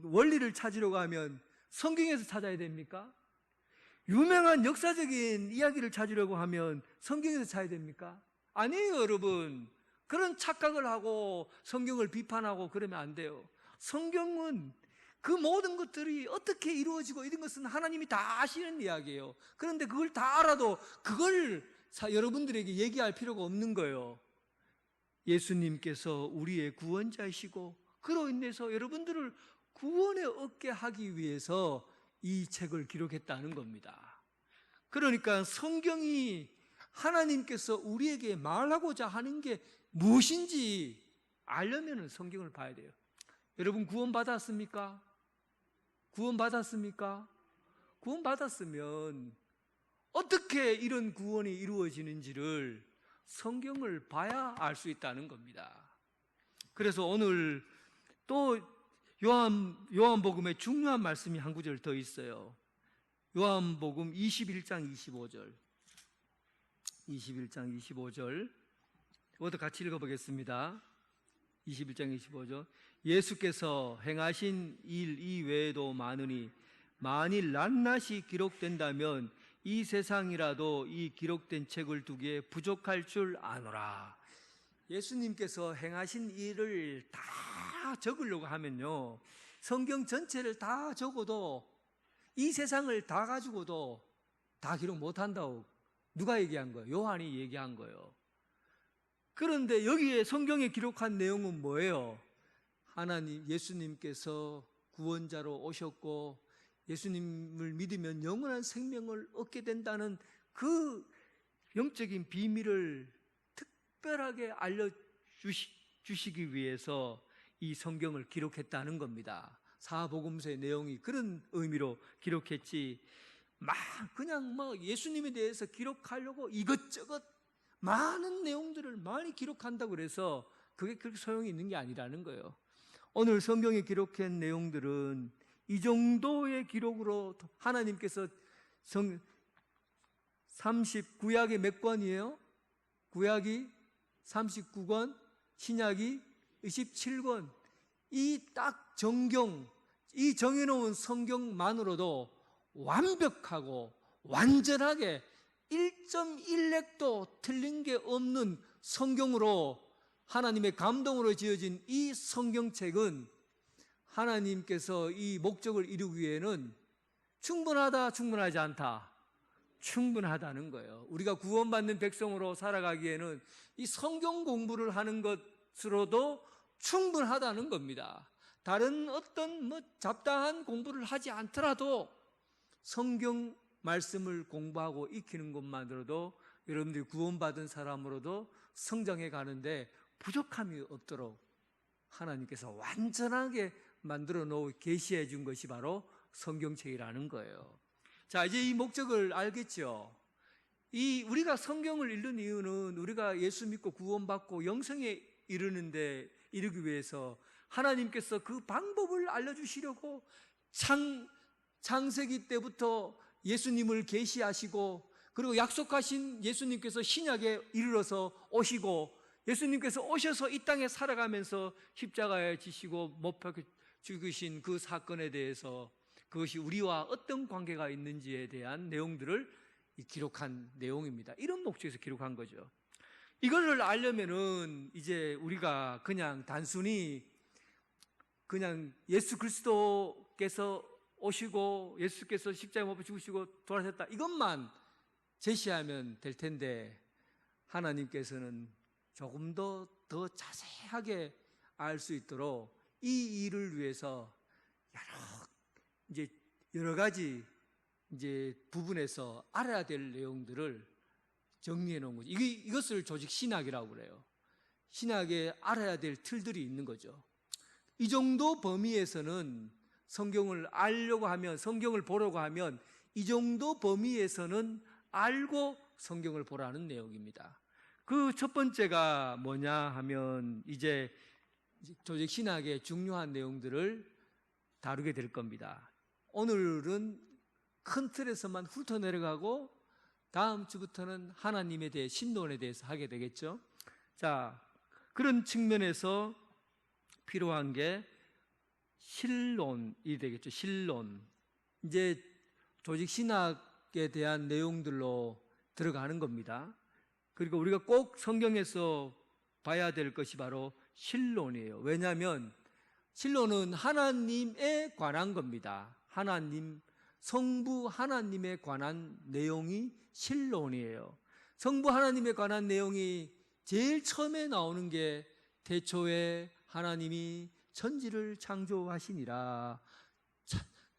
원리를 찾으려고 하면 성경에서 찾아야 됩니까? 유명한 역사적인 이야기를 찾으려고 하면 성경에서 찾아야 됩니까? 아니에요, 여러분. 그런 착각을 하고 성경을 비판하고 그러면 안 돼요. 성경은 그 모든 것들이 어떻게 이루어지고 이런 것은 하나님이 다 아시는 이야기예요. 그런데 그걸 다 알아도 그걸 여러분들에게 얘기할 필요가 없는 거예요. 예수님께서 우리의 구원자이시고 그로 인해서 여러분들을 구원에 얻게 하기 위해서 이 책을 기록했다는 겁니다. 그러니까 성경이 하나님께서 우리에게 말하고자 하는 게 무엇인지 알려면 성경을 봐야 돼요. 여러분 구원받았습니까? 구원받았습니까? 구원받았으면 어떻게 이런 구원이 이루어지는지를 성경을 봐야 알 수 있다는 겁니다. 그래서 오늘 또 요한복음에 중요한 말씀이 한 구절 더 있어요. 요한복음 21장 25절. 21장 25절. 이것도 같이 읽어보겠습니다. 21장 25절. 예수께서 행하신 일 이외에도 많으니 만일 낱낱이 기록된다면 이 세상이라도 이 기록된 책을 두기에 부족할 줄 아노라. 예수님께서 행하신 일을 다 적으려고 하면요, 성경 전체를 다 적어도 이 세상을 다 가지고도 다 기록 못한다고 누가 얘기한 거예요? 요한이 얘기한 거예요. 그런데 여기에 성경에 기록한 내용은 뭐예요? 예수님께서 구원자로 오셨고 예수님을 믿으면 영원한 생명을 얻게 된다는 그 영적인 비밀을 특별하게 알려주시기 위해서 이 성경을 기록했다는 겁니다. 사복음서의 내용이 그런 의미로 기록했지, 그냥 예수님에 대해서 기록하려고 이것저것 많은 내용들을 많이 기록한다고 그래서 그게 그렇게 소용이 있는 게 아니라는 거예요. 오늘 성경에 기록한 내용들은 이 정도의 기록으로 하나님께서 39약이 몇 권이에요? 구약이 39권, 신약이 27권. 이 딱 이 정해놓은 성경만으로도 완벽하고 완전하게 1.1획도 틀린 게 없는 성경으로 하나님의 감동으로 지어진 이 성경책은 하나님께서 이 목적을 이루기 위해는 충분하다, 충분하지 않다? 충분하다는 거예요. 우리가 구원받는 백성으로 살아가기에는 이 성경 공부를 하는 것으로도 충분하다는 겁니다. 다른 어떤 잡다한 공부를 하지 않더라도 성경 말씀을 공부하고 익히는 것만으로도 여러분들이 구원받은 사람으로도 성장해 가는데 부족함이 없도록 하나님께서 완전하게 만들어 놓고 계시해 준 것이 바로 성경책이라는 거예요. 자, 이제 이 목적을 알겠죠? 우리가 성경을 읽는 이유는 우리가 예수 믿고 구원받고 영생에 이르기 위해서 하나님께서 그 방법을 알려주시려고 창세기 때부터 예수님을 계시하시고, 그리고 약속하신 예수님께서 신약에 이르러서 오시고, 예수님께서 오셔서 이 땅에 살아가면서 십자가에 지시고 못 박혀 죽으신 그 사건에 대해서, 그것이 우리와 어떤 관계가 있는지에 대한 내용들을 기록한 내용입니다. 이런 목적에서 기록한 거죠. 이거를 알려면은 이제 우리가 그냥 단순히 그냥 예수 그리스도께서 오시고 예수께서 십자가에 못 박혀 죽으시고 돌아섰다, 이것만 제시하면 될 텐데, 하나님께서는 조금 더 자세하게 알 수 있도록 이 일을 위해서 여러 가지 부분에서 알아야 될 내용들을 정리해 놓은 거죠. 이것을 조직 신학이라고 그래요. 신학에 알아야 될 틀들이 있는 거죠. 이 정도 범위에서는 성경을 알려고 하면, 성경을 보려고 하면 이 정도 범위에서는 알고 성경을 보라는 내용입니다. 그 첫 번째가 뭐냐 하면 이제 조직 신학의 중요한 내용들을 다루게 될 겁니다. 오늘은 큰 틀에서만 훑어 내려가고 다음 주부터는 하나님에 대해, 신론에 대해서 하게 되겠죠. 자, 그런 측면에서 필요한 게 신론이 되겠죠. 신론. 이제 조직 신학에 대한 내용들로 들어가는 겁니다. 그리고 우리가 꼭 성경에서 봐야 될 것이 바로 신론이에요. 왜냐하면 신론은 하나님에 관한 겁니다. 하나님, 성부 하나님에 관한 내용이 신론이에요. 성부 하나님에 관한 내용이 제일 처음에 나오는 게 태초에 하나님이 천지를 창조하시니라.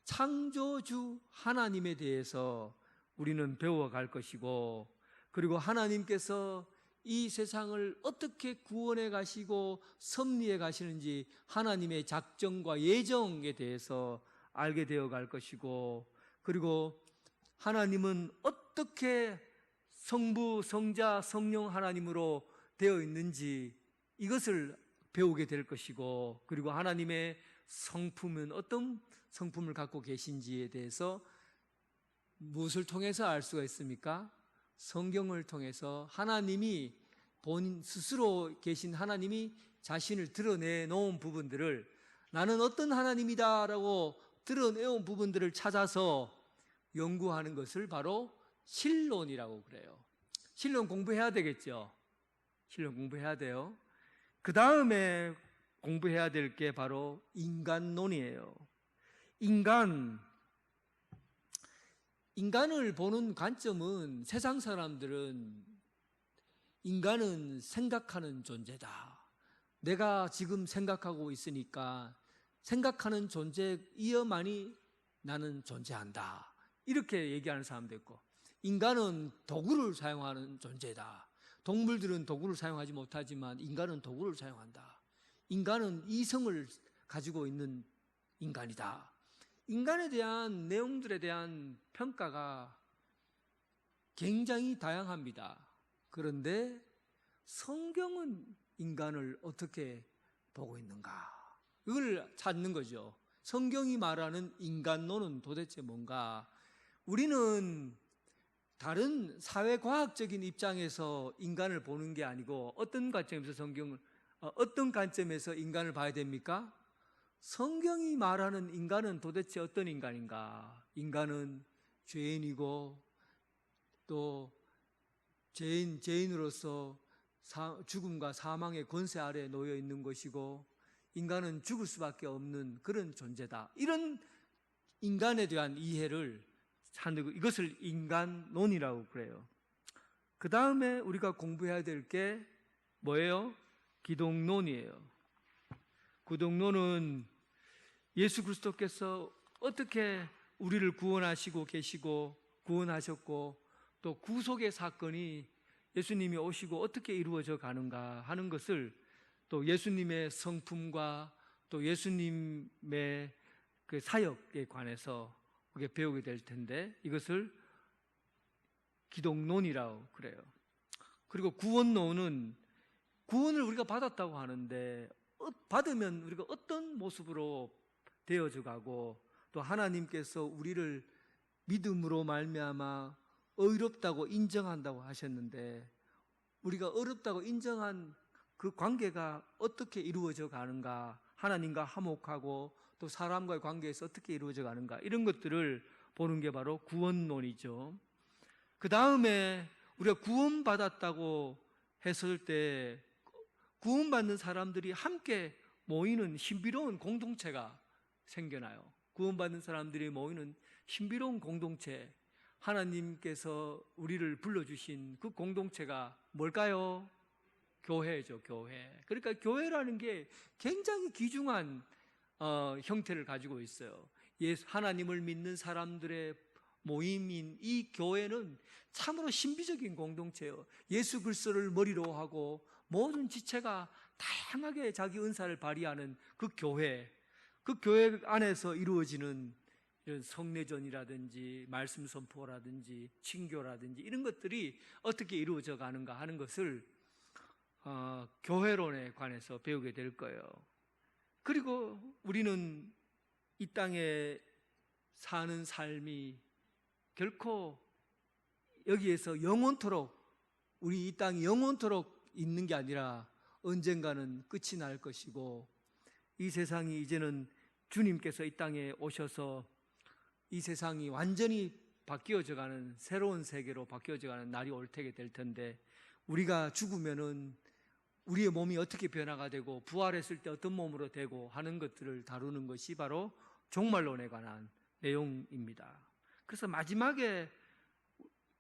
창조주 하나님에 대해서 우리는 배워갈 것이고, 그리고 하나님께서 이 세상을 어떻게 구원해 가시고 섭리해 가시는지 하나님의 작정과 예정에 대해서 알게 되어 갈 것이고, 그리고 하나님은 어떻게 성부, 성자, 성령 하나님으로 되어 있는지 이것을 배우게 될 것이고, 그리고 하나님의 성품은 어떤 성품을 갖고 계신지에 대해서 무엇을 통해서 알 수가 있습니까? 성경을 통해서 하나님이 본인 스스로 계신 하나님이 자신을 드러내 놓은 부분들을, 나는 어떤 하나님이다라고 드러내온 부분들을 찾아서 연구하는 것을 바로 신론이라고 그래요. 신론 공부해야 되겠죠. 신론 공부해야 돼요. 그 다음에 공부해야 될 게 바로 인간론이에요. 인간을 보는 관점은, 세상 사람들은 인간은 생각하는 존재다. 내가 지금 생각하고 있으니까 생각하는 존재이어만이 나는 존재한다. 이렇게 얘기하는 사람도 있고, 인간은 도구를 사용하는 존재다. 동물들은 도구를 사용하지 못하지만 인간은 도구를 사용한다. 인간은 이성을 가지고 있는 인간이다. 인간에 대한 내용들에 대한 평가가 굉장히 다양합니다. 그런데 성경은 인간을 어떻게 보고 있는가? 이걸 찾는 거죠. 성경이 말하는 인간론은 도대체 뭔가? 우리는 다른 사회과학적인 입장에서 인간을 보는 게 아니고 어떤 관점에서 인간을 봐야 됩니까? 성경이 말하는 인간은 도대체 어떤 인간인가? 인간은 죄인이고, 또 죄인으로서 죽음과 사망의 권세 아래에 놓여 있는 것이고, 인간은 죽을 수밖에 없는 그런 존재다. 이런 인간에 대한 이해를 찾는 거, 이것을 인간론이라고 그래요. 그 다음에 우리가 공부해야 될 게 뭐예요? 기독론이에요. 기독론은 예수 그리스도께서 어떻게 우리를 구원하시고 계시고 구원하셨고 또 구속의 사건이 예수님이 오시고 어떻게 이루어져 가는가 하는 것을 또 예수님의 성품과 또 예수님의 그 사역에 관해서 우리가 배우게 될 텐데, 이것을 기독론이라고 그래요. 그리고 구원론은 구원을 우리가 받았다고 하는데 받으면 우리가 어떤 모습으로 되어져 가고 또 하나님께서 우리를 믿음으로 말미암아 의롭다고 인정한다고 하셨는데, 우리가 어렵다고 인정한 그 관계가 어떻게 이루어져 가는가, 하나님과 화목하고 또 사람과의 관계에서 어떻게 이루어져 가는가, 이런 것들을 보는 게 바로 구원론이죠. 그 다음에 우리가 구원받았다고 했을 때 구원받는 사람들이 함께 모이는 신비로운 공동체가 생겨나요. 구원받는 사람들이 모이는 신비로운 공동체, 하나님께서 우리를 불러주신 그 공동체가 뭘까요? 교회죠, 교회. 그러니까 교회라는 게 굉장히 귀중한 형태를 가지고 있어요. 하나님을 믿는 사람들의 모임인 이 교회는 참으로 신비적인 공동체예요. 예수 그리스도를 머리로 하고 모든 지체가 다양하게 자기 은사를 발휘하는 그 교회 안에서 이루어지는 이런 성례전이라든지 말씀 선포라든지 친교라든지 이런 것들이 어떻게 이루어져 가는가 하는 것을 교회론에 관해서 배우게 될 거예요. 그리고 우리는 이 땅에 사는 삶이 결코 여기에서 영원토록, 우리 이 땅이 영원토록 있는 게 아니라 언젠가는 끝이 날 것이고, 이 세상이 이제는 주님께서 이 땅에 오셔서 이 세상이 완전히 바뀌어져 가는 새로운 세계로 바뀌어져 가는 날이 올 테게 될 텐데, 우리가 죽으면은 우리의 몸이 어떻게 변화가 되고 부활했을 때 어떤 몸으로 되고 하는 것들을 다루는 것이 바로 종말론에 관한 내용입니다. 그래서 마지막에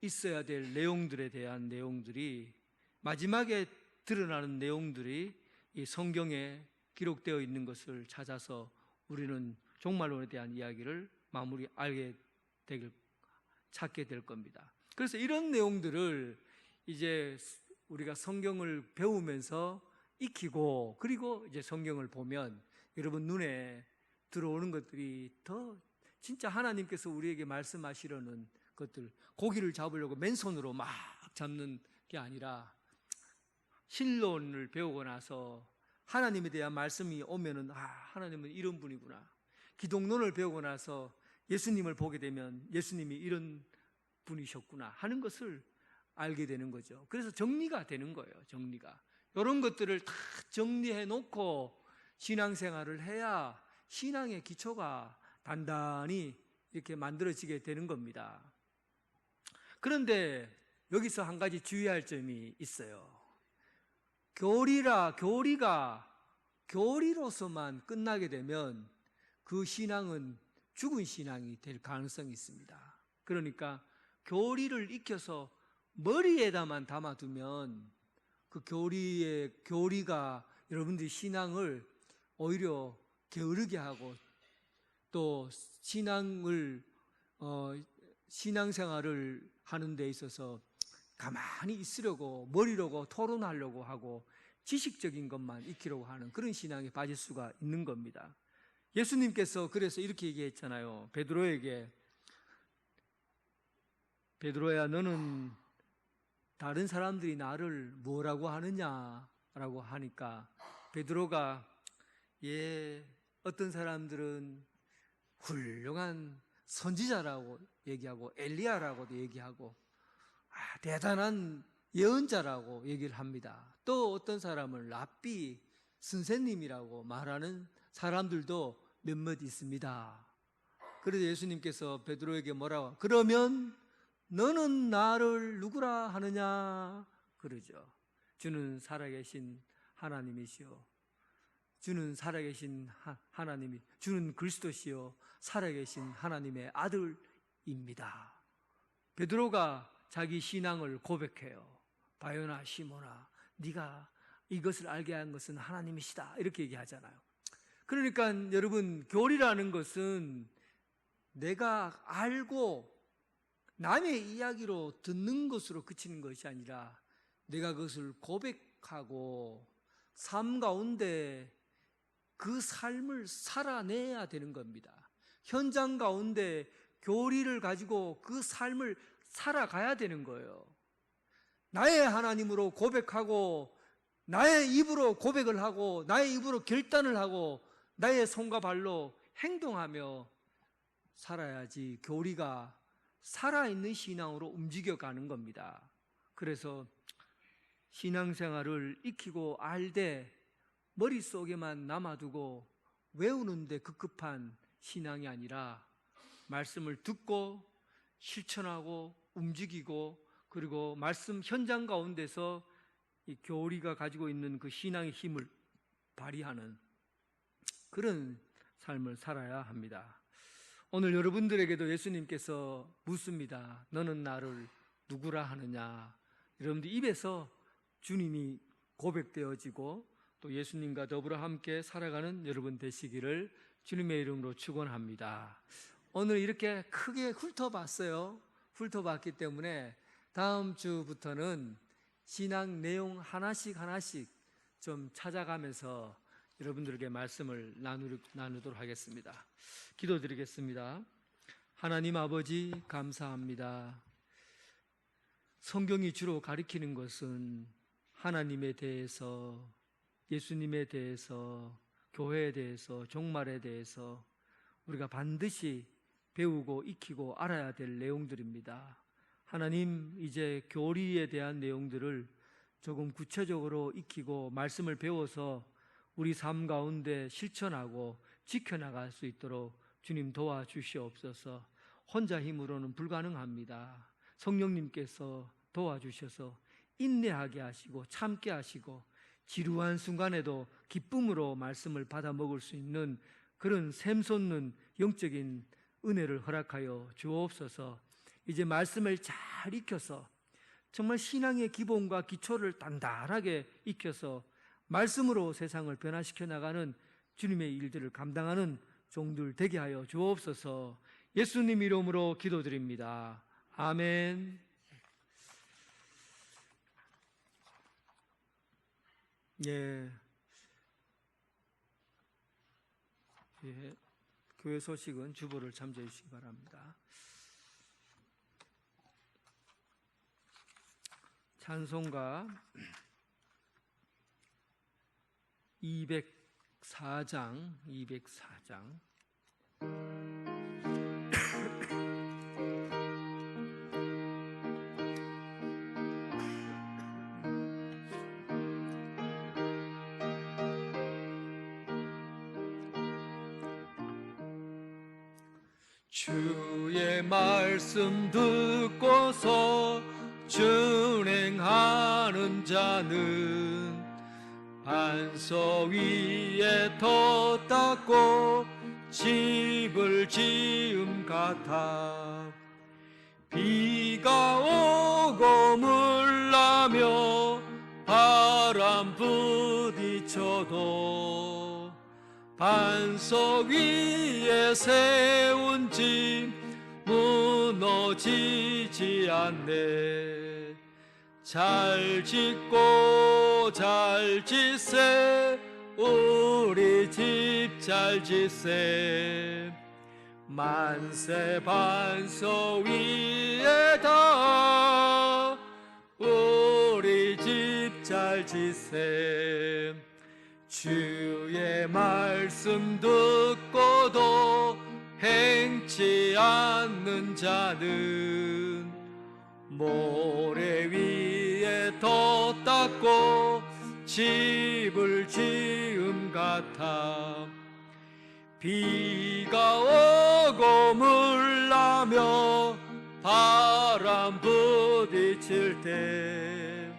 있어야 될 내용들에 대한 내용들이, 마지막에 드러나는 내용들이 이 성경에 기록되어 있는 것을 찾아서 우리는 종말론에 대한 이야기를 찾게 될 겁니다. 그래서 이런 내용들을 이제 우리가 성경을 배우면서 익히고, 그리고 이제 성경을 보면 여러분 눈에 들어오는 것들이 더 진짜 하나님께서 우리에게 말씀하시려는 것들, 고기를 잡으려고 맨손으로 막 잡는 게 아니라 신론을 배우고 나서 하나님에 대한 말씀이 오면은 하나님은 이런 분이구나. 기독론을 배우고 나서 예수님을 보게 되면 예수님이 이런 분이셨구나 하는 것을 알게 되는 거죠. 그래서 정리가 되는 거예요. 정리가. 이런 것들을 다 정리해 놓고 신앙생활을 해야 신앙의 기초가 단단히 이렇게 만들어지게 되는 겁니다. 그런데 여기서 한 가지 주의할 점이 있어요. 교리로서만 끝나게 되면 그 신앙은 죽은 신앙이 될 가능성이 있습니다. 그러니까 교리를 익혀서 머리에다만 담아두면 그 교리가 여러분들이 신앙을 오히려 게으르게 하고, 또 신앙생활을 하는 데 있어서 가만히 있으려고, 머리로고 토론하려고 하고 지식적인 것만 익히려고 하는 그런 신앙에 빠질 수가 있는 겁니다. 예수님께서 그래서 이렇게 얘기했잖아요. 베드로에게, 베드로야, 너는 다른 사람들이 나를 뭐라고 하느냐라고 하니까 베드로가 어떤 사람들은 훌륭한 선지자라고 얘기하고 엘리야라고도 얘기하고 대단한 예언자라고 얘기를 합니다. 또 어떤 사람은 랍비, 선생님이라고 말하는 사람들도 몇몇 있습니다. 그래서 예수님께서 베드로에게 뭐라고, 그러면 너는 나를 누구라 하느냐 그러죠. 주는 살아계신 하나님이시요, 주는 살아계신 하나님이, 주는 그리스도시요 살아계신 하나님의 아들입니다. 베드로가 자기 신앙을 고백해요. 바요나 시모나, 네가 이것을 알게 한 것은 하나님이시다, 이렇게 얘기하잖아요. 그러니까 여러분, 교리라는 것은 내가 알고 남의 이야기로 듣는 것으로 그치는 것이 아니라 내가 그것을 고백하고 삶 가운데 그 삶을 살아내야 되는 겁니다. 현장 가운데 교리를 가지고 그 삶을 살아가야 되는 거예요. 나의 하나님으로 고백하고 나의 입으로 고백을 하고 나의 입으로 결단을 하고 나의 손과 발로 행동하며 살아야지 교리가 살아있는 신앙으로 움직여가는 겁니다. 그래서 신앙생활을 익히고 알되 머릿속에만 남아두고 외우는데 급급한 신앙이 아니라 말씀을 듣고 실천하고 움직이고 그리고 말씀 현장 가운데서 이 교리가 가지고 있는 그 신앙의 힘을 발휘하는 그런 삶을 살아야 합니다. 오늘 여러분들에게도 예수님께서 묻습니다. 너는 나를 누구라 하느냐? 여러분들 입에서 주님이 고백되어지고 또 예수님과 더불어 함께 살아가는 여러분 되시기를 주님의 이름으로 축원합니다. 오늘 이렇게 크게 훑어봤어요. 훑어봤기 때문에 다음 주부터는 신앙 내용 하나씩 좀 찾아가면서 여러분들에게 말씀을 나누도록 하겠습니다. 기도드리겠습니다. 하나님 아버지 감사합니다. 성경이 주로 가리키는 것은 하나님에 대해서, 예수님에 대해서, 교회에 대해서, 종말에 대해서 우리가 반드시 배우고 익히고 알아야 될 내용들입니다. 하나님, 이제 교리에 대한 내용들을 조금 구체적으로 익히고 말씀을 배워서 우리 삶 가운데 실천하고 지켜나갈 수 있도록 주님 도와주시옵소서. 혼자 힘으로는 불가능합니다. 성령님께서 도와주셔서 인내하게 하시고 참게 하시고 지루한 순간에도 기쁨으로 말씀을 받아 먹을 수 있는 그런 샘솟는 영적인 은혜를 허락하여 주옵소서. 이제 말씀을 잘 익혀서 정말 신앙의 기본과 기초를 단단하게 익혀서 말씀으로 세상을 변화시켜 나가는 주님의 일들을 감당하는 종들 되게 하여 주옵소서. 예수님 이름으로 기도드립니다. 아멘. 예. 교회 소식은 주보를 참조해 주시기 바랍니다. 찬송가 204장 주의 말씀 듣고서 준행하는 자는 반석 위에 터 닦고 집을 지음 같아. 비가 오고 물 나며 바람 부딪혀도 반석 위에 세운 집 무너지지 않네. 잘 짓고 잘 짓세 우리 집 잘 짓세. 만세 반석 위에다 우리 집 잘 짓세. 주의 말씀 듣고도 행치 않는 자는 모래 위에 더 닦고 집을 지음 같아. 비가 오고 물 나며 바람 부딪힐 때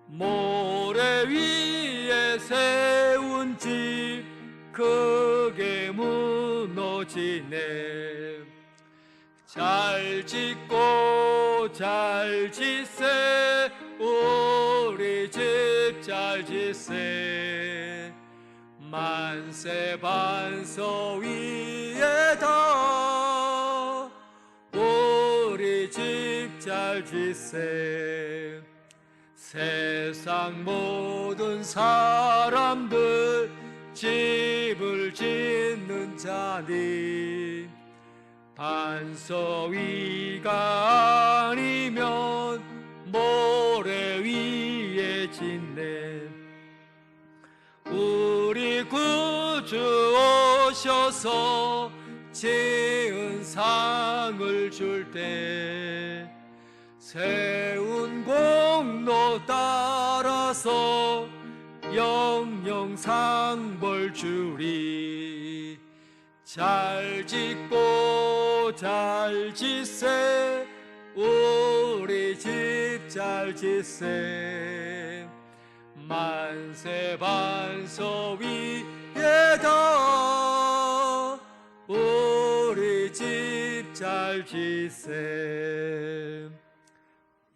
모래 위에 세운 집 크게 무너지네. 잘 짓고 잘 짓세 우리 집 잘 짓세. 만세 반석 위에다 우리 집 잘 지세. 세상 모든 사람들 집을 짓는 자니 반석 위가 아니면 모래 위에 짓네. 우리 구주 오셔서 지은 상을 줄 때 세운 공로 따라서 영영 상벌 주리. 잘 짓고 잘 짓세. 우리 집 잘 짓세. 만세 반석 위에다 우리 집 잘 짓세.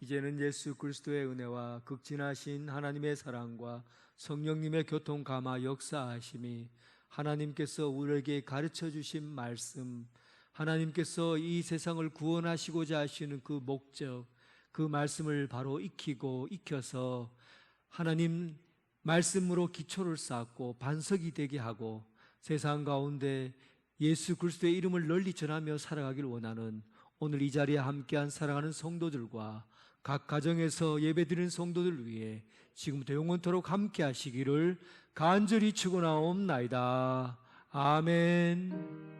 이제는 예수 그리스도의 은혜와 극진하신 하나님의 사랑과 성령님의 교통 감화 역사하심이 하나님께서 우리에게 가르쳐 주신 말씀, 하나님께서 이 세상을 구원하시고자 하시는 그 목적, 그 말씀을 바로 익혀서 하나님 말씀으로 기초를 쌓고 반석이 되게 하고 세상 가운데 예수 그리스도의 이름을 널리 전하며 살아가길 원하는 오늘 이 자리에 함께한 사랑하는 성도들과 각 가정에서 예배드리는 성도들 위해 지금부터 영원토록 함께 하시기를 간절히 축원하옵나이다. 아멘.